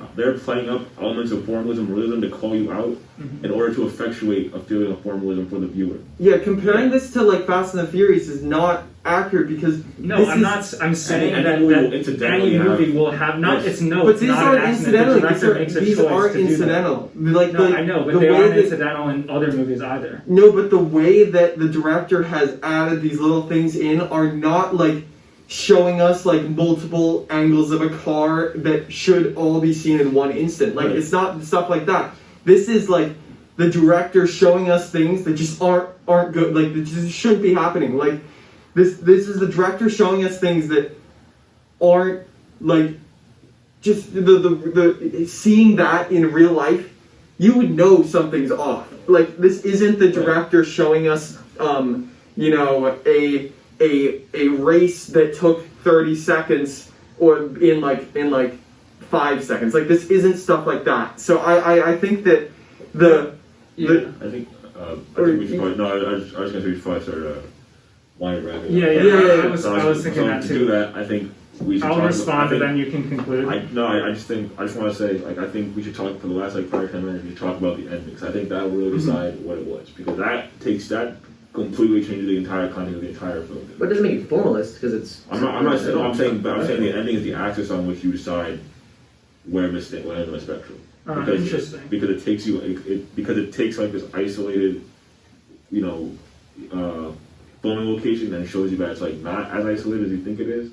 Speaker 4: elements of formalism, realism to call you out in order to effectuate a feeling of formalism for the viewer.
Speaker 1: Yeah, comparing this to Fast and the Furious is not accurate because
Speaker 3: I'm saying that any movie will have
Speaker 1: but
Speaker 3: it's
Speaker 1: these
Speaker 3: not
Speaker 1: aren't
Speaker 3: an accident.
Speaker 1: incidental.
Speaker 3: The director makes a
Speaker 1: These
Speaker 3: choice
Speaker 1: aren't
Speaker 3: to do that.
Speaker 1: incidental.
Speaker 3: I know, but they aren't incidental in other movies either.
Speaker 1: No, but the way that the director has added these little things in are not showing us multiple angles of a car that should all be seen in one instant.
Speaker 4: Right.
Speaker 1: It's not stuff like that. This is the director showing us things that just aren't good. That just shouldn't be happening. This is the director showing us things that aren't just the seeing that in real life, you would know something's off. This isn't the director showing us a race that took 30 seconds or in 5 seconds. This isn't stuff like that. So I think that
Speaker 4: I think we should probably, I was going to say we should probably start winding around.
Speaker 3: I was thinking that
Speaker 4: to
Speaker 3: too.
Speaker 4: do that, I think we should
Speaker 3: I'll respond, and then you can conclude.
Speaker 4: I just want to say, I think we should talk for the last 5 or 10 minutes. We should talk about the endings. I think that will really decide what it was because that completely changes the entire content of the entire film.
Speaker 2: But it doesn't make it formalist because it's.
Speaker 4: I'm saying the ending is the axis on which you decide where the spectrum.
Speaker 3: Interesting.
Speaker 4: Because it takes because it takes this isolated, filming location and shows you that it's not as isolated as you think it is,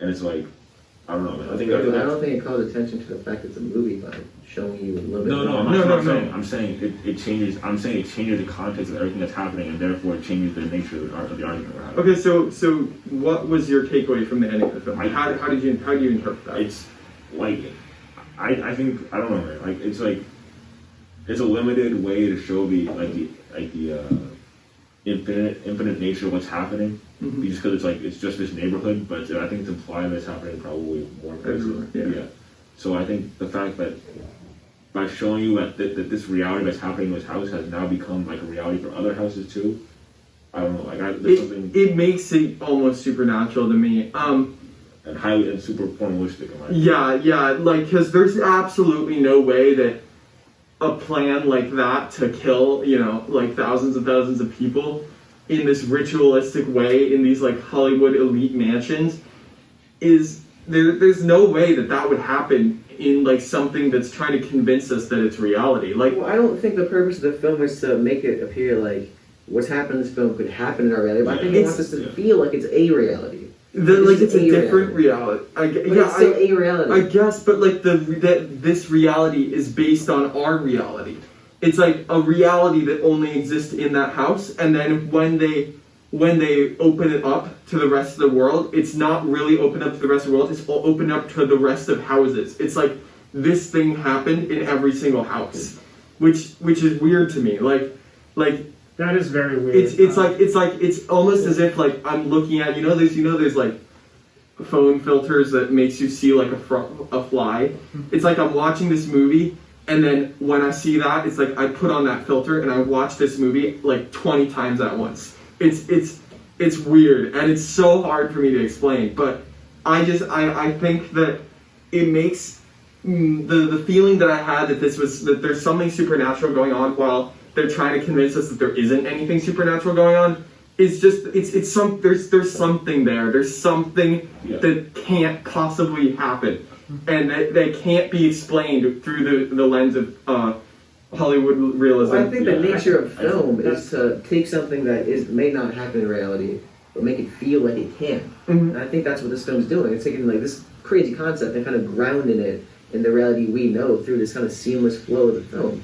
Speaker 4: and it's I don't know, man.
Speaker 2: I don't think it calls attention to the fact it's a movie by showing you a little bit.
Speaker 4: No. I'm saying it changes. I'm saying it changes the context of everything that's happening, and therefore it changes the nature of the argument we're having.
Speaker 1: Okay, so what was your takeaway from the ending of the film? How do you interpret that?
Speaker 4: It's I think I don't know, man. It's a limited way to show the infinite nature of what's happening.
Speaker 1: Mm-hmm.
Speaker 4: Just because it's just this neighborhood, but I think it's implied that it's happening probably more places.
Speaker 1: Yeah.
Speaker 4: So I think the fact that by showing you that this reality that's happening in this house has now become a reality for other houses too. I don't know. There's something.
Speaker 1: It makes it almost supernatural to me.
Speaker 4: And highly and super formalistic.
Speaker 1: Yeah. Because there's absolutely no way that a plan like that to kill, thousands and thousands of people in this ritualistic way in these Hollywood elite mansions is there's no way that would happen in something that's trying to convince us that it's reality.
Speaker 2: Well, I don't think the purpose of the film is to make it appear like what's happened in this film could happen in our reality, but I think it wants us to feel like it's a reality.
Speaker 1: It's a different reality.
Speaker 2: It's still a reality.
Speaker 1: I guess, but this reality is based on our reality. It's a reality that only exists in that house, and then when they open it up to the rest of the world, it's not really open up to the rest of the world. It's open up to the rest of houses. It's this thing happened in every single house, which is weird to me.
Speaker 3: That is very weird.
Speaker 1: It's almost as if I'm looking at there's phone filters that makes you see a fly. It's I'm watching this movie, and then when I see that, it's I put on that filter and I watch this movie 20 times at once. It's it's weird and it's so hard for me to explain. But I think that it makes the feeling that I had that there's something supernatural going on while they're trying to convince us that there isn't anything supernatural going on. It's just there's something there. There's something that can't possibly happen, and that can't be explained through the lens of Hollywood realism.
Speaker 2: Well, I think the nature of film is to take something that may not happen in reality, but make it feel like it can.
Speaker 1: Mm-hmm.
Speaker 2: And I think that's what this film's doing. It's taking like this crazy concept and kind of grounding it in the reality we know through this kind of seamless flow of the film.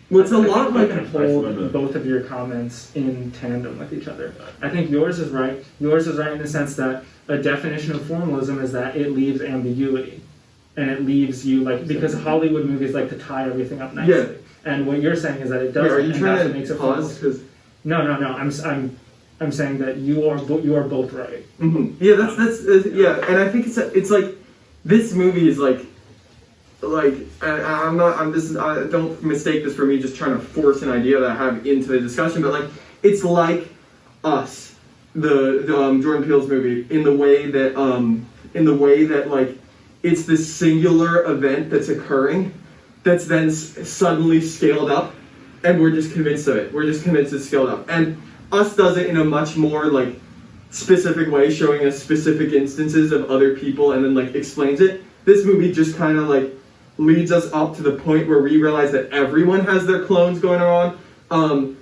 Speaker 1: Well, it's a lot like
Speaker 3: hold both of your comments in tandem with each other. I think yours is right. Yours is right in the sense that a definition of formalism is that it leaves ambiguity, and it leaves you because Hollywood movies like to tie everything up nicely.
Speaker 1: Yeah.
Speaker 3: And what you're saying is that it doesn't.
Speaker 1: Are you
Speaker 3: and
Speaker 1: trying
Speaker 3: that's
Speaker 1: to
Speaker 3: what makes it
Speaker 1: pause?
Speaker 3: formalist. No. I'm saying that you are both right.
Speaker 1: Mm-hmm. Yeah, that's yeah, and I think it's like this movie is like don't mistake this for me just trying to force an idea that I have into the discussion, but like it's like Us, the Jordan Peele's movie, in the way that like it's this singular event that's occurring that's then suddenly scaled up, and we're just convinced of it. We're just convinced it's scaled up, and Us does it in a much more like specific way, showing us specific instances of other people and then like explains it. This movie just kind of like leads us up to the point where we realize that everyone has their clones going on, and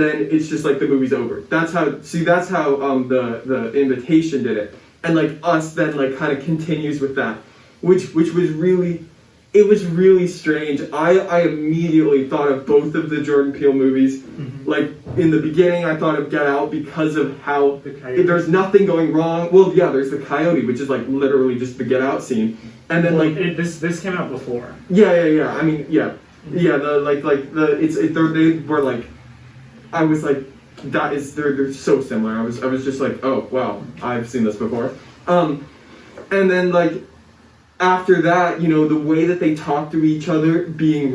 Speaker 1: then it's just like the movie's over. That's how the Invitation did it, and like Us then like kind of continues with that, which was really strange. I immediately thought of both of the Jordan Peele movies. Mm-hmm. Like in the beginning, I thought of Get Out because of how there's nothing going wrong. Well, yeah, there's the coyote, which is like literally just the Get Out scene, and then
Speaker 3: this came out before.
Speaker 1: Yeah. I mean, yeah. They were like, I was like, they're so similar. I was just like, oh wow, I've seen this before. And then like. After that, the way that they talk to each other being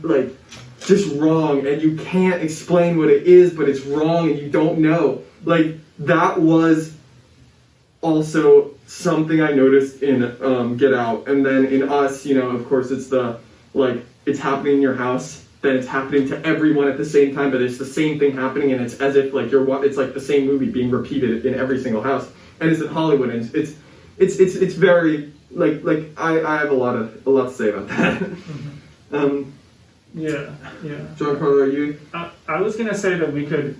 Speaker 1: like just wrong, and you can't explain what it is, but it's wrong and you don't know. Like that was also something I noticed in Get Out, and then in Us, of course it's it's happening in your house, then it's happening to everyone at the same time, but it's the same thing happening, and it's as if like it's like the same movie being repeated in every single house, and it's in Hollywood, and it's very. Like I have a lot to say about that.
Speaker 3: Mm-hmm. Yeah.
Speaker 1: Giancarlo, are you?
Speaker 3: I was gonna say that we could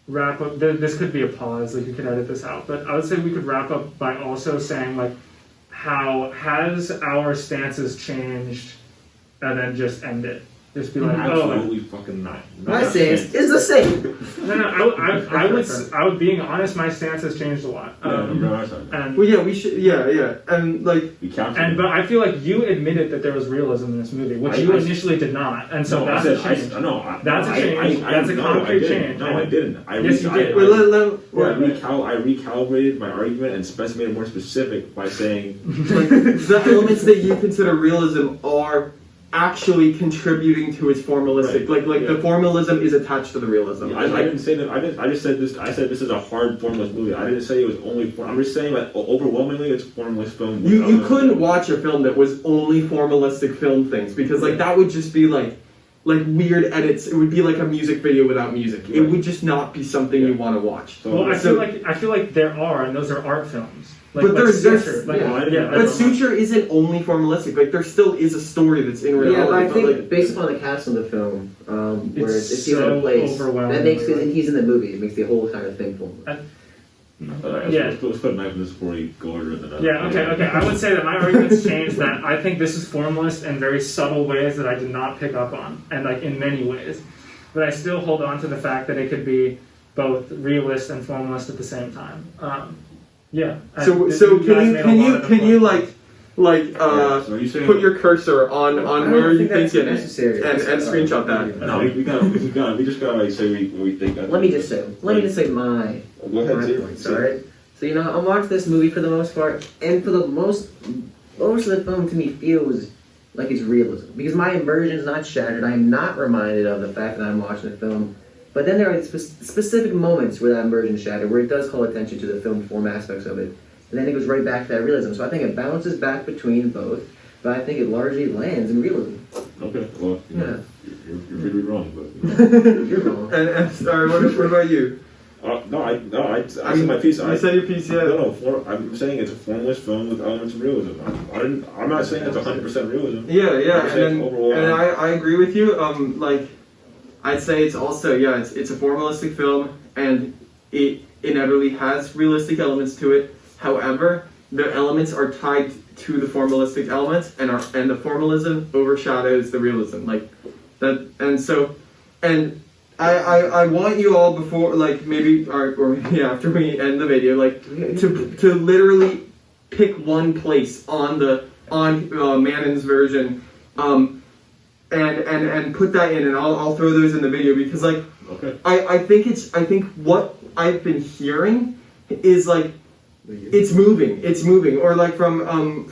Speaker 3: wrap up. This could be a pause. Like you could edit this out, but I would say we could wrap up by also saying like, how has our stances changed, and then just end it. Just be like,
Speaker 4: absolutely fucking not.
Speaker 2: My stance is the same.
Speaker 3: No. I would being honest. My stance has changed a lot.
Speaker 1: And well, yeah, we should. Yeah, and like.
Speaker 3: But I feel like you admitted that there was realism in this movie, which you initially did not, and so that's a change. That's a change. That's a concrete change.
Speaker 4: No, I didn't.
Speaker 3: Yes, you did.
Speaker 4: I recalibrated my argument and made it more specific by saying
Speaker 1: the elements that you consider realism are actually contributing to its formalistic, right. The formalism is attached to the realism.
Speaker 4: Yeah, I didn't say that. I just said this. I said this is a hard formalist movie. I didn't say it was only. I'm just saying that overwhelmingly it's a formalist film.
Speaker 1: You couldn't watch a film that was only formalistic film things because that would just be like weird edits. It would be like a music video without music. Right. It would just not be something you want to watch.
Speaker 3: So, well, I feel like there are, and those are art films.
Speaker 1: But Suture. But Suture isn't only formalistic. Like there still is a story that's in reality.
Speaker 2: Yeah, but I think based upon the cast of the film, where it's so in a place that makes it, and he's in the movie, it makes the whole kind of thing formless.
Speaker 4: Let's put a knife in this before you go harder than that.
Speaker 3: Yeah. Okay. I would say that my argument's changed. That I think this is formalist in very subtle ways that I did not pick up on, and like in many ways. But I still hold on to the fact that it could be both realist and formalist at the same time. Yeah.
Speaker 1: So can you put your cursor on where you think it is and screenshot that?
Speaker 4: No, we just gotta say we think that.
Speaker 2: Let me just say my points. All right. So I'm watching this movie for the most part, and for the most of the film to me feels like it's realism because my immersion is not shattered. I am not reminded of the fact that I'm watching a film But then there are specific moments where that immersion shattered, where it does call attention to the film form aspects of it, and then it goes right back to that realism. So I think it bounces back between both, but I think it largely lands in realism.
Speaker 4: Okay, well,
Speaker 2: Yeah.
Speaker 4: you're really wrong, but
Speaker 2: You're wrong.
Speaker 1: And sorry, what about you?
Speaker 4: I said my piece.
Speaker 1: You said your piece, yeah.
Speaker 4: I'm saying it's a formless film with elements of realism. I'm not saying it's 100% realism.
Speaker 1: Yeah,
Speaker 4: I'm saying overall,
Speaker 1: and I agree with you. Like, I'd say it's also it's a formalistic film, and it inevitably has realistic elements to it. However, the elements are tied to the formalistic elements, and the formalism overshadows the realism. Like that, and I want you all before, like, maybe or maybe after we end the video, like, to literally pick one place on Mannon's version, and put that in, and I'll throw those in the video, because, like,
Speaker 4: okay.
Speaker 1: I think what I've been hearing is, like, it's moving, or like from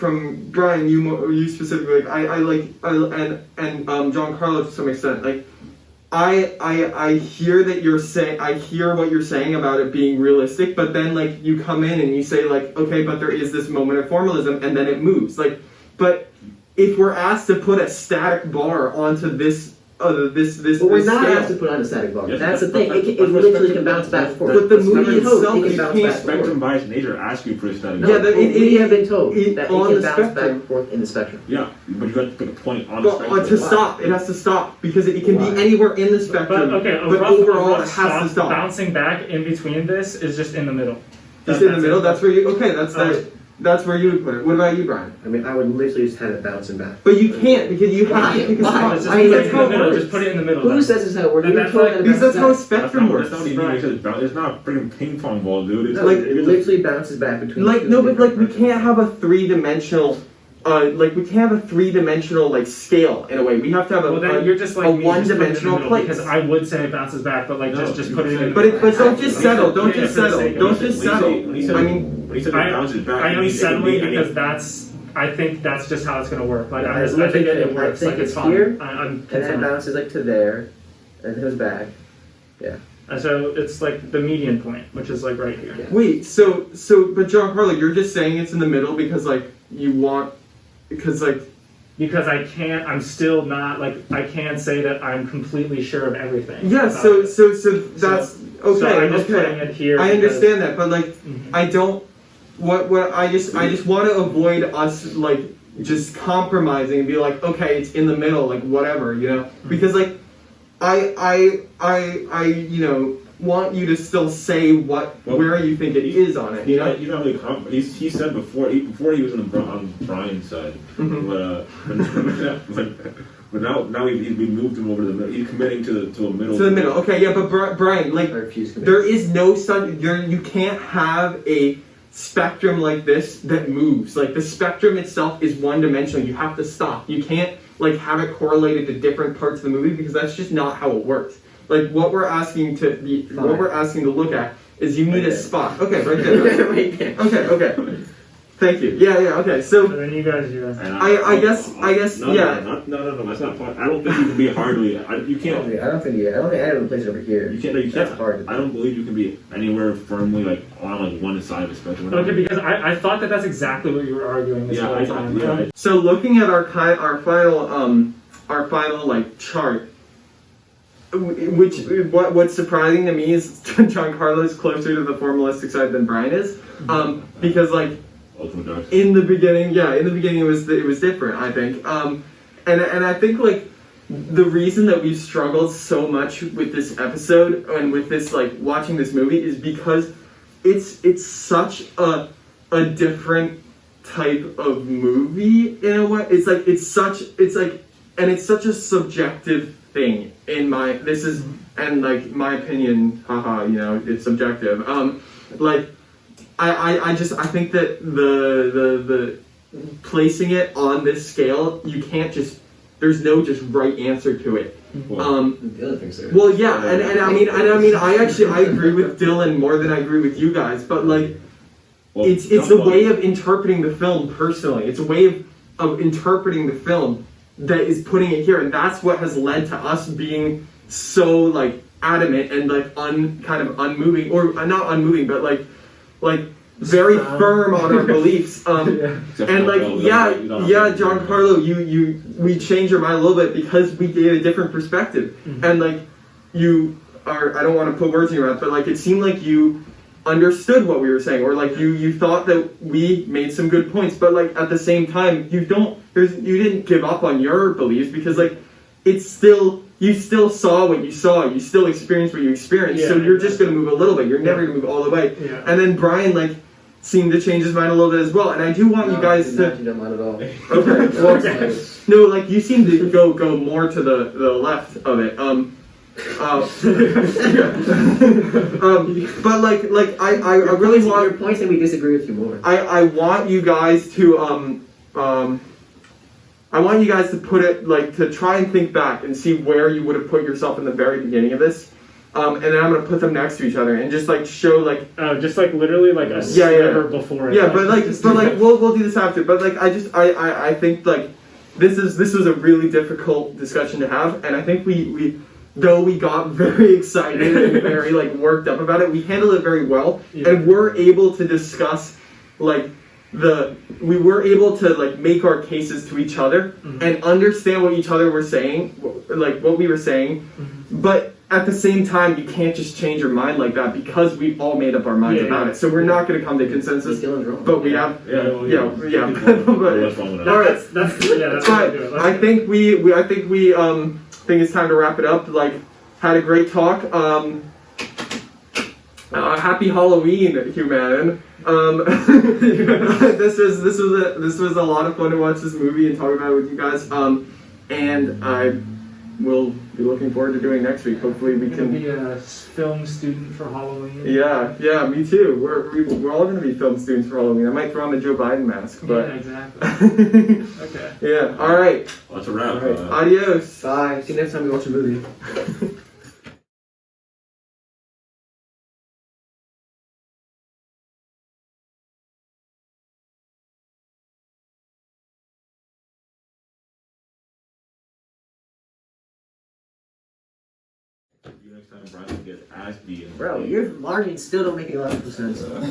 Speaker 1: Bryan, you specifically, like, and Giancarlo to some extent, like, I hear that you're saying, I hear what you're saying about it being realistic, but then, like, you come in and you say, like, okay, but there is this moment of formalism, and then it moves, like, but if we're asked to put a static bar onto this
Speaker 2: But we're not
Speaker 1: scale,
Speaker 2: asked to put on a static bar.
Speaker 4: Yes,
Speaker 2: That's the
Speaker 4: but-
Speaker 2: thing.
Speaker 4: but-
Speaker 2: It
Speaker 4: but
Speaker 2: literally
Speaker 4: spectrum-
Speaker 2: can bounce back and forth.
Speaker 1: but the movie
Speaker 2: Spectrum
Speaker 1: itself,
Speaker 2: can
Speaker 1: you
Speaker 2: bounce
Speaker 1: can't-
Speaker 2: back and forth.
Speaker 4: Spectrum bias nature asks you for a static.
Speaker 2: No,
Speaker 1: Yeah,
Speaker 2: we have been told
Speaker 1: it-
Speaker 2: that it
Speaker 1: on
Speaker 2: can
Speaker 1: the
Speaker 2: bounce back
Speaker 1: spectrum.
Speaker 2: and forth in the spectrum.
Speaker 4: Yeah, but you got to put a point on the
Speaker 1: but
Speaker 4: spectrum.
Speaker 1: to stop, it has to stop, because it can
Speaker 2: Why?
Speaker 1: be anywhere in the spectrum.
Speaker 3: But okay,
Speaker 1: but overall, it has to stop.
Speaker 3: Bouncing back in between this is just in the middle.
Speaker 1: Just in the
Speaker 3: That's
Speaker 1: middle.
Speaker 3: it.
Speaker 1: That's where you. Okay, that's where you would put it. What about you, Bryan?
Speaker 2: I mean, I would literally just have it bouncing back.
Speaker 1: But you can't, because you have to pick a
Speaker 2: Why?
Speaker 1: spot.
Speaker 3: Just
Speaker 2: I mean,
Speaker 3: put
Speaker 2: that's
Speaker 3: it in
Speaker 2: how
Speaker 3: the
Speaker 2: it
Speaker 3: middle.
Speaker 2: works.
Speaker 3: Just put it in the middle.
Speaker 2: Who
Speaker 3: then.
Speaker 2: says this how it works?
Speaker 3: Then
Speaker 2: You're
Speaker 3: that's
Speaker 2: told
Speaker 3: like-
Speaker 2: that it
Speaker 1: Because that's how a
Speaker 2: bounces back.
Speaker 1: spectrum works.
Speaker 4: That's not even it's not a freaking ping pong ball, dude. It's
Speaker 2: No,
Speaker 1: like-
Speaker 2: it literally bounces back between.
Speaker 1: Like
Speaker 2: two
Speaker 1: no, but like
Speaker 2: different
Speaker 1: we can't have a three-dimensional. Like we can't have a three-dimensional like scale in a way. We have to have
Speaker 3: Well, then you're just like
Speaker 1: a
Speaker 3: me, just put it in the
Speaker 1: one-dimensional
Speaker 3: middle,
Speaker 1: place.
Speaker 3: Because I would say it bounces back, but like
Speaker 4: No,
Speaker 3: just
Speaker 4: you
Speaker 3: put it in.
Speaker 4: said-
Speaker 3: the
Speaker 1: But
Speaker 3: middle.
Speaker 1: don't just settle. Don't
Speaker 3: Yeah,
Speaker 1: just
Speaker 3: for the
Speaker 1: settle.
Speaker 3: sake of
Speaker 1: Don't
Speaker 3: it.
Speaker 1: just settle.
Speaker 4: When he said
Speaker 1: I mean,
Speaker 4: it bounces back,
Speaker 3: I
Speaker 4: it
Speaker 3: only
Speaker 4: means it
Speaker 3: said
Speaker 4: can be
Speaker 3: because
Speaker 4: any-
Speaker 3: I think that's just how it's gonna work. Like
Speaker 2: Yeah,
Speaker 3: I
Speaker 2: I
Speaker 3: think it
Speaker 2: literally
Speaker 3: works.
Speaker 2: think
Speaker 3: Like it's
Speaker 2: it's
Speaker 3: fine.
Speaker 2: here,
Speaker 3: I'm
Speaker 2: And then it
Speaker 3: content.
Speaker 2: bounces like to there, and it goes back.
Speaker 3: And so it's like the median point, which is like right here.
Speaker 2: Yeah.
Speaker 1: wait. So, but Giancarlo, you're just saying it's in the middle because like you want, because like.
Speaker 3: Because I'm still not like I can't say that I'm completely sure of everything.
Speaker 1: Yeah,
Speaker 3: about
Speaker 1: so
Speaker 3: it.
Speaker 1: that's okay.
Speaker 3: So I'm just putting
Speaker 1: Okay,
Speaker 3: it here.
Speaker 1: I
Speaker 3: because-
Speaker 1: understand that, but like
Speaker 3: Mhm.
Speaker 1: I don't. What I just want to avoid us like just compromising and be like, okay, it's in the middle, like whatever, you know, because like I want you to still say where you think it is on it, you know.
Speaker 4: He's not really he said before he was on Bryan's side,
Speaker 1: Mhm.
Speaker 4: but now we moved him over to the middle. He's committing to a middle.
Speaker 1: To the middle, okay, yeah, but Bryan, like
Speaker 2: I refuse to.
Speaker 1: there is no such you can't have a spectrum like this that moves. Like the spectrum itself is one dimensional. You have to stop. You can't like have it correlated to different parts of the movie because that's just not how it works. Like what we're asking to look at is you need
Speaker 2: Right
Speaker 1: a
Speaker 2: there.
Speaker 1: spot. Okay, right there.
Speaker 2: Right there.
Speaker 1: Okay. Thank you. Yeah. Okay. So
Speaker 3: So then you guys do that.
Speaker 1: I guess
Speaker 4: no,
Speaker 1: yeah.
Speaker 4: No, that's not fun. I don't think you can be hardly. You can't.
Speaker 2: I don't think I have a place over here.
Speaker 4: You can't.
Speaker 2: That's hard.
Speaker 4: I don't believe you can be anywhere firmly like on like one side of the spectrum.
Speaker 3: Okay, because I thought that's exactly what you were arguing this whole time.
Speaker 4: Yeah.
Speaker 1: So looking at our final like chart, what's surprising to me is Giancarlo is closer to the formalistic side than Bryan is, because like
Speaker 4: Ultimate Dark.
Speaker 1: in the beginning it was different, I think, and I think like the reason that we've struggled so much with this episode and with this like watching this movie is because it's such a different type of movie in a way. It's such a subjective thing in my my opinion, haha, you know, it's subjective. I think that the placing it on this scale, you can't just, there's no just right answer to it.
Speaker 2: The other things there.
Speaker 1: Well, yeah, and I mean, I agree with Dylan more than I agree with you guys, but like,
Speaker 4: Well,
Speaker 1: it's a way of interpreting the film personally. It's a way of interpreting the film that is putting it here, and that's what has led to us being so like adamant and like kind of unmoving, or not unmoving, but like very firm on our beliefs. And like Giancarlo, we changed your mind a little bit because we gave a different perspective. And like you are, I don't want to put words in your mouth, but like it seemed like you understood what we were saying, or like you thought that we made some good points, but like at the same time you didn't give up on your beliefs, because like you still saw what you saw, you still experienced what you experienced, so you're just going to move a little bit, you're never going to move all the way. And then Bryan like seemed to change his mind a little bit as well, and I do want you guys to...
Speaker 2: You don't mind at all.
Speaker 1: Okay, well, no, like you seem to go more to the left of it. But like I really want
Speaker 2: your points, and we disagree with you more.
Speaker 1: I want you guys to I want you guys to put it like to try and think back and see where you would have put yourself in the very beginning of this. And then I'm gonna put them next to each other and just like show like
Speaker 3: just like literally like a sliver before it.
Speaker 1: Yeah, but like we'll do this after. But like I think like this was a really difficult discussion to have, and I think we though we got very excited and very like worked up about it, we handled it very well, and we're able to discuss like we were able to like make our cases to each other and understand what each other were saying, like what we were saying, but at the same time, you can't just change your mind like that because we've all made up our minds about it. So we're not going to come to consensus, but we have, but all right. That's I think think it's time to wrap it up. Like, had a great talk. Happy Halloween, human. This was a lot of fun to watch this movie and talk about it with you guys. And I will be looking forward to doing next week. Hopefully we can
Speaker 3: be a film student for Halloween.
Speaker 1: Yeah, me too. We're all going to be film students for Halloween. I might throw on the Joe Biden mask, but
Speaker 3: yeah, exactly. Okay.
Speaker 1: Yeah. All right.
Speaker 4: That's a wrap.
Speaker 1: Right. Adios.
Speaker 2: Bye. See you next time we watch a movie.
Speaker 4: Next time Bryan gets ass beaten.
Speaker 2: Bro, your arguments still don't make a lot of sense.
Speaker 3: No,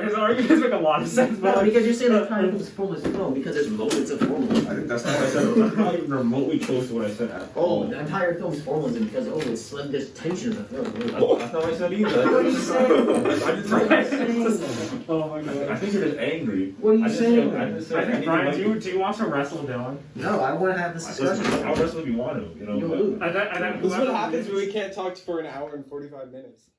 Speaker 3: his arguments make a lot of sense,
Speaker 2: Well, because you're saying that time is formless. No, because there's moments of formalism.
Speaker 4: That's not what I said. That's not even remotely close to what I said at all.
Speaker 2: The entire film is formalism because it's there's tension in the film.
Speaker 4: That's not what I said either.
Speaker 2: What are you saying?
Speaker 4: I just
Speaker 3: Oh my god.
Speaker 4: I think you're just angry.
Speaker 2: What are you saying?
Speaker 3: I think Bryan, do you want to wrestle Dylan?
Speaker 2: No, I want to have this discussion.
Speaker 4: I'll wrestle if you want to.
Speaker 2: You'll lose.
Speaker 3: I think
Speaker 1: This is what happens when we can't talk for an hour and 45 minutes.